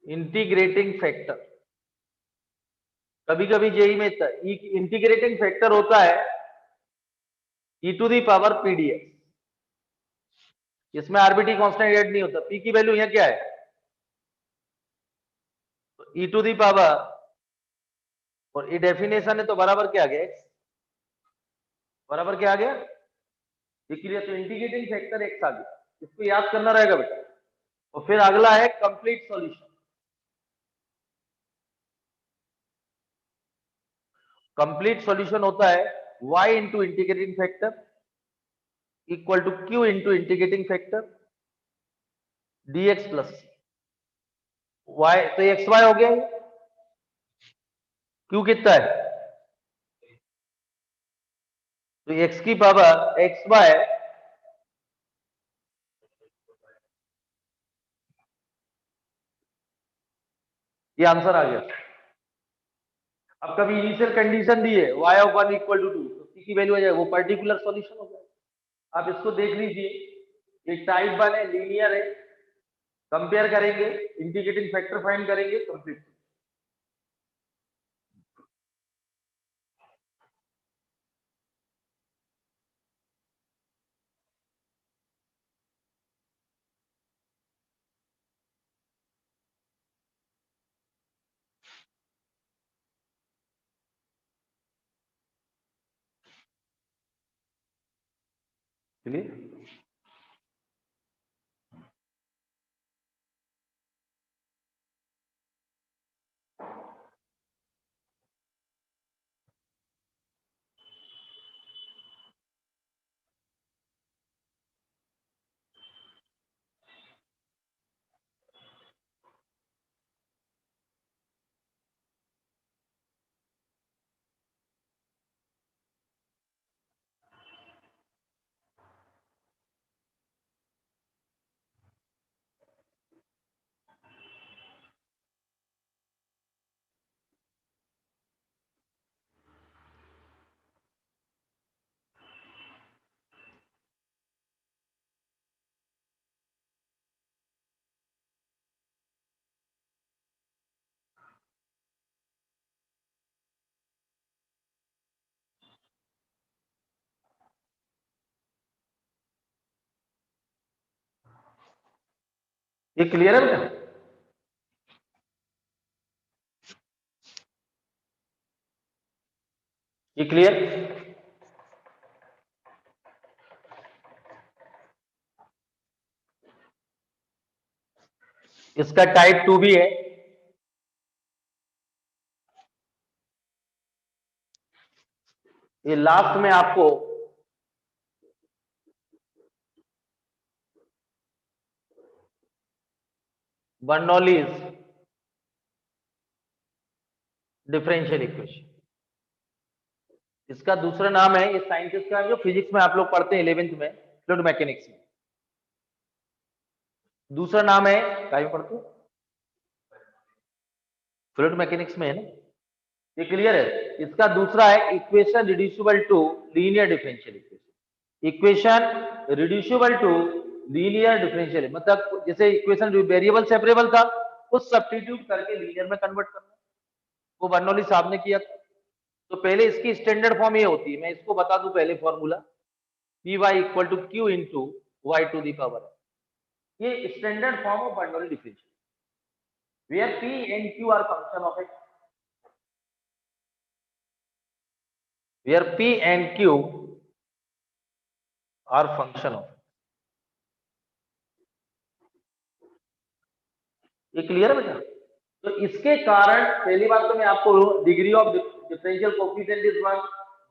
इंटीग्रेटिंग फैक्टर। कभी कभी जेई में इंटीग्रेटिंग फैक्टर होता है e to the power pdx, इसमें आरबीटी कांस्टेंट ऐड नहीं होता, p की वैल्यू यहाँ क्या है, तो e टू दी पावर, और ये डेफिनेशन है तो बराबर क्या आ गया, x बराबर क्या आ गया, इसलिए तो इंटीग्रेटिंग फैक्टर x आ गया, इसको याद करना रहेगा बेटा। और फिर अगला है कंप्लीट सॉल्यूशन। कंप्लीट सॉल्यूशन होता है y into integrating factor equal to q into integrating factor dx plus y, तो एक्स वाई हो गया, q कितना है, तो x की पावर एक्स वाई, ये आंसर आ गया। अब कभी इनिशियल कंडीशन दी है y ऑफ 1 इक्वल टू 2, तो c की वैल्यू आ जाएगा, वो पर्टिकुलर सॉल्यूशन हो गया। आप इसको देख लीजिए, ये टाइप 1 है, लीनियर है, कंपेयर करेंगे, इंटीग्रेटिंग फैक्टर फाइंड करेंगे, कंप्लीट। चलिए, ये क्लियर है बेटा। ये क्लियर? इसका टाइप 2 भी है। ये लास्ट में आपको बर्नौलीज डिफरेंशियल इक्वेशन, इसका दूसरा नाम है, ये साइंटिस्ट का जो फिजिक्स में आप लोग पढ़ते हैं 11th में फ्लूइड मैकेनिक्स में, दूसरा नाम है, क्या पढ़ते हैं फ्लूइड मैकेनिक्स में, है ना? ये क्लियर है? इसका दूसरा है equation reducible to linear differential equation. Equation reducible to linear differential मतलब जैसे इक्वेशन वेरिएबल सेपरेबल था, उस सब्स्टिट्यूट करके लीनियर में कन्वर्ट करना, वो बर्नौली साहब ने किया था। तो पहले इसकी स्टैंडर्ड फॉर्म ये होती है, मैं इसको बता दूं पहले formula, P Y equal to Q into Y to the power, ये standard form of Bernoulli differential, where P and Q are function of X, where p and q are function of, ये clear है बेटा? तो इसके कारण पहली बात तो मैं आपको degree of differential coefficient is 1,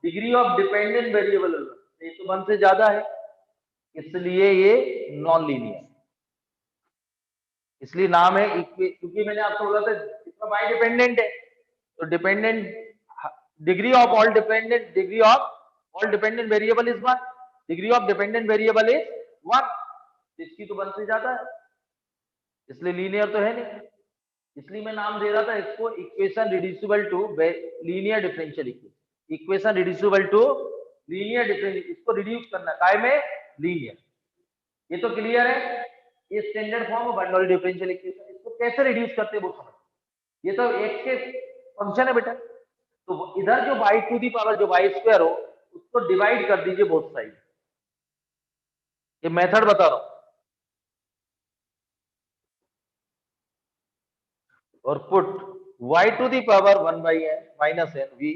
degree of dependent variable ये तो 1 से ज्यादा है, इसलिए ये नॉन लीनियर, इसलिए नाम है क्योंकि मैंने आपको बोला था इसमें बाय डिपेंडेंट है, तो degree of all dependent variable is 1, degree of dependent variable is 1, इसकी तो 1 से ज्यादा है, इसलिए लीनियर तो है नहीं, इसलिए मैं नाम दे रहा था इसको equation reducible to linear differential equation, equation reducible to linear differential, इसको रिड्यूस करना काय में लीनियर, ये तो क्लियर है? ये standard form of Bernoulli differential equation, इसको कैसे रिड्यूस करते हैं वो समझ, ये तो एक्स के फंक्शन है बेटा, तो इधर जो बाई टू दी पावर जो बाई स्क्वायर हो उसको डिवाइड कर दीजिए बोथ साइड, ये मेथड बता रहा हूं, और put y to the power 1 by n minus n v,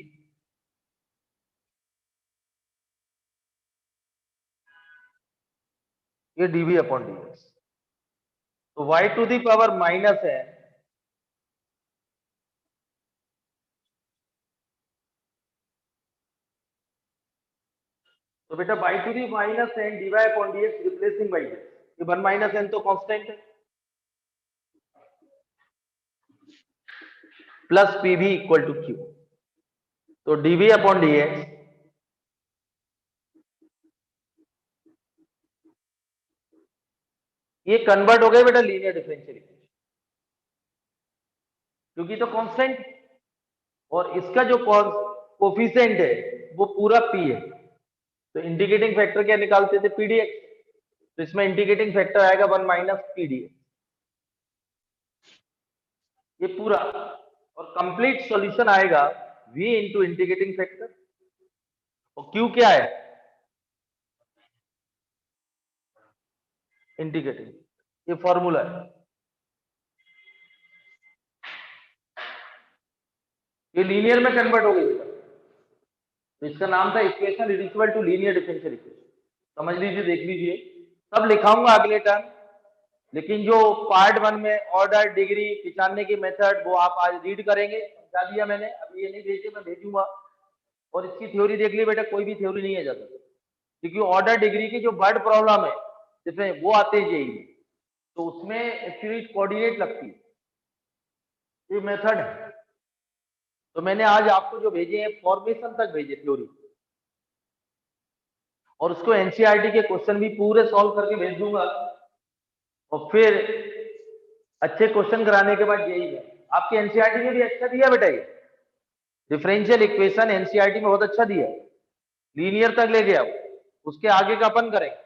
ये dv अपॉन dx, तो y to the power minus n, तो बेटा y to the minus n dy upon dx replacing by this, ये 1 minus n तो constant है, plus pv equal to q, तो dv upon dx ये convert हो गए बेटा लीनियर डिफरेंशियल इक्वेशन, क्योंकि तो कांस्टेंट, और इसका जो कोफिशिएंट है वो पूरा p है, तो इंटीग्रेटिंग फैक्टर क्या निकालते थे pdx, तो इसमें इंटीग्रेटिंग फैक्टर आएगा 1 माइनस pdx, ये पूरा, और कंप्लीट सॉल्यूशन आएगा v इंटू इंटीग्रेटिंग फैक्टर, और q क्या है इंटीग्रेटिंग, ये फॉर्मूला है, ये लीनियर में कन्वर्ट हो गई बेटा, तो इसका नाम था equation reducible to linear differential equation, समझ लीजिए, देख लीजिए, सब लिखाऊंगा अगले टर्म, लेकिन जो पार्ट 1 में ऑर्डर डिग्री पहचानने की मेथड वो आप आज रीड करेंगे, समझा दिया मैंने, अभी ये नहीं भेजे, मैं भेजूंगा, और इसकी थ्योरी देख ली बेटा, कोई भी थ्योरी नहीं है ज्यादा, क्योंकि ऑर्डर डिग्री की जो वर्ड प्रॉब्लम है जैसे वो आते हैं जेई, तो उसमें एक्चुअली कोऑर्डिनेट लगती है, ये मेथड है, तो मैंने आज आपको जो भेजे हैं फॉर्मेशन तक भेजे थ्योरी, और उसको एनसीईआरटी के क्वेश्चन भी पूरे सॉल्व करके भेज दूंगा, और फिर अच्छे क्वेश्चन कराने के बाद जेई में आपके एनसीईआरटी में भी अच्छा दिया बेटा, ये डिफरेंशियल इक्वेशन एनसीईआरटी में बहुत अच्छा दिया, लीनियर तक ले गया, उसके आगे का अपन करेंगे,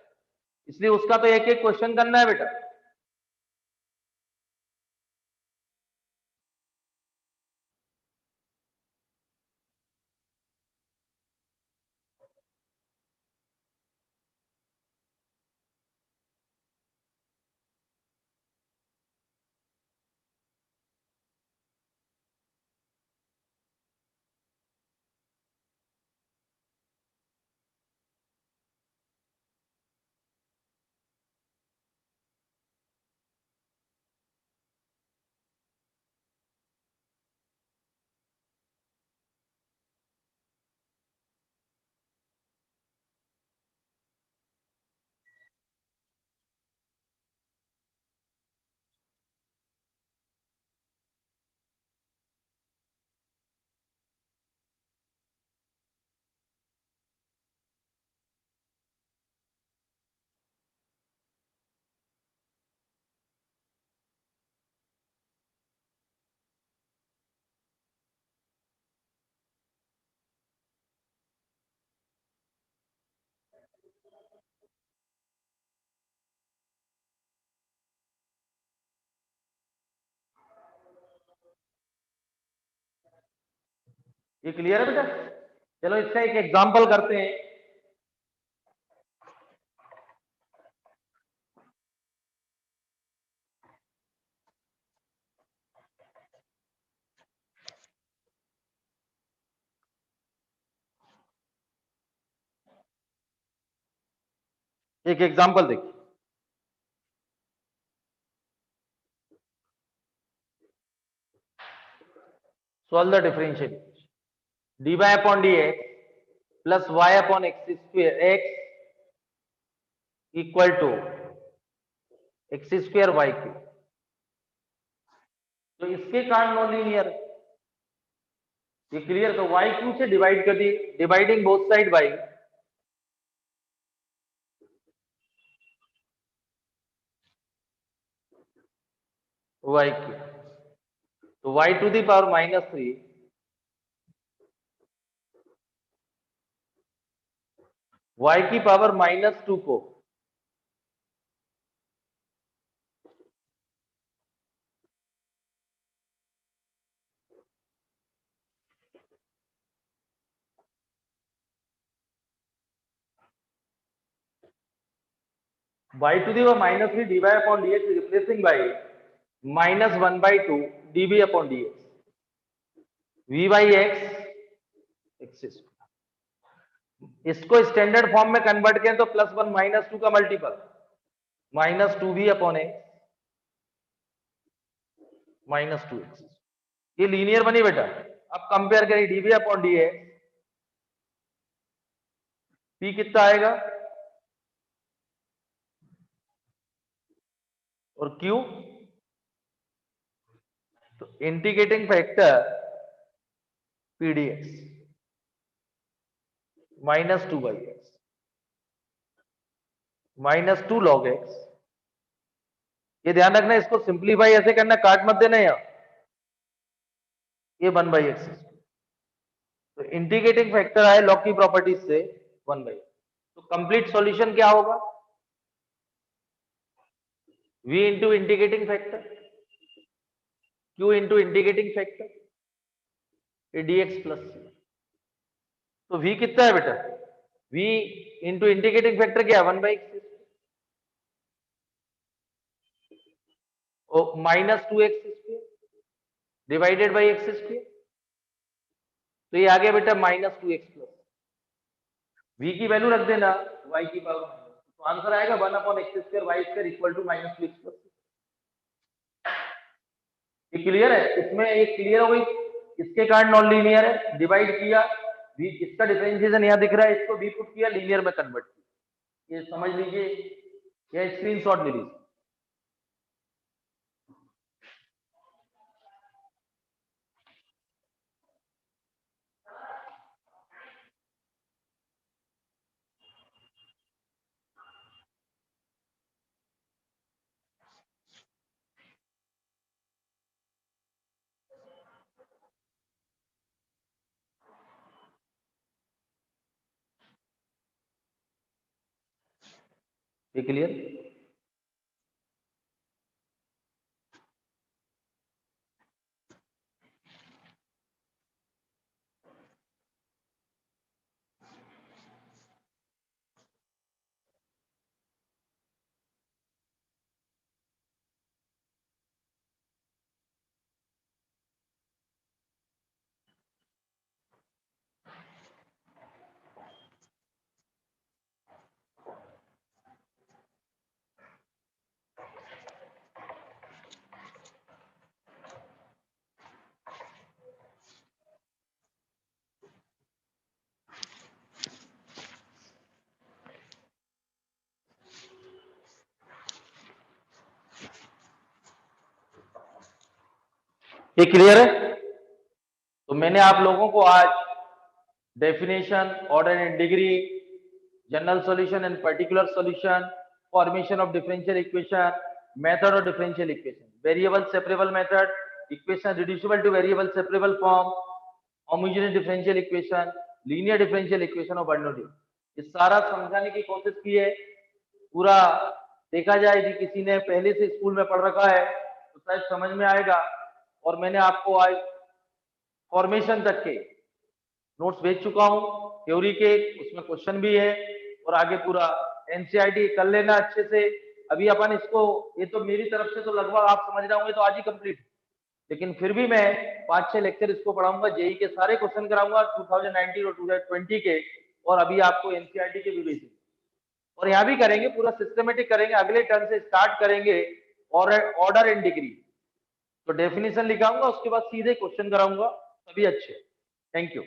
इसलिए उसका तो एक एक क्वेश्चन करना है बेटा। ये क्लियर है बेटा? चलो इसका एक एग्जांपल करते हैं। एक एग्जांपल देखिए, solve the differential equation dy upon dx plus y upon X square x equal to X square Y cube. तो इसके कारण नॉन लीनियर, ये क्लियर। तो वाई क्यूब से डिवाइड कर दी, dividing both side by Y cube. तो Y to the power -3 Y की पावर -2 को y to the power -3 dy upon dx is replacing by -1/2 dv upon dx v by x x इसको standard form में convert करें तो +1 -2 का multiple -2v upon x -2x, ये linear बनी बेटा। अब कंपेयर करें dv अपॉन dx, p कितना आएगा और q, तो integrating factor pdx -2/x -2 log x। ये ध्यान रखना, इसको सिंप्लीफाई ऐसे करना, काट मत देना यहाँ, ये 1/x। तो इंटीग्रेटिंग फैक्टर आए लॉग की प्रॉपर्टीज से 1/x। तो कंप्लीट सॉल्यूशन क्या होगा, v into integrating factor q into integrating factor dx plus c। तो v कितना है बेटा, v इंटू इंटीग्रेटिंग फैक्टर क्या है 1/x और -2x² डिवाइडेड बाई x²। तो ये आ गया बेटा -2x प्लस, v की वैल्यू रख देना y की पावर, तो आंसर आएगा 1/x² y² equal to -2x plus. ये क्लियर है? इसमें एक क्लियर हो गई, इसके कारण नॉन लीनियर है, डिवाइड किया v, इसका डिफरेंशिएशन यहाँ दिख रहा है, इसको v पुट किया, लीनियर में कन्वर्ट किया। ये समझ लीजिए या स्क्रीनशॉट ले लीजिए। ये क्लियर? ये क्लियर है? तो मैंने आप लोगों को आज definition, order and degree, general solution and particular solution, formation of differential equation, method of differential equation, variable separable method, equation reducible to variable separable form, homogeneous differential equation, linear differential equation और Bernoulli, ये सारा समझाने की कोशिश की है। पूरा देखा जाए कि किसी ने पहले से स्कूल में पढ़ रखा है तो शायद समझ में आएगा। और मैंने आपको आज फॉर्मेशन तक के नोट्स भेज चुका हूँ थ्योरी के, उसमें क्वेश्चन भी है और आगे पूरा एनसीईआरटी कर लेना अच्छे से। अभी अपन इसको, ये तो मेरी तरफ से तो लगभग आप समझ रहे होंगे तो आज ही कंप्लीट, लेकिन फिर भी मैं 5-6 लेक्चर इसको पढ़ाऊंगा, जेई के सारे क्वेश्चन कराऊंगा 2019 और 2020 के, और अभी आपको एनसीईआरटी के भी बेसिक, और यहाँ भी करेंगे, पूरा सिस्टमेटिक करेंगे, अगले टर्म से स्टार्ट करेंगे और ऑर्डर एंड डिग्री, तो डेफिनेशन लिखाऊंगा, उसके बाद सीधे क्वेश्चन कराऊंगा, सभी अच्छे। Thank you.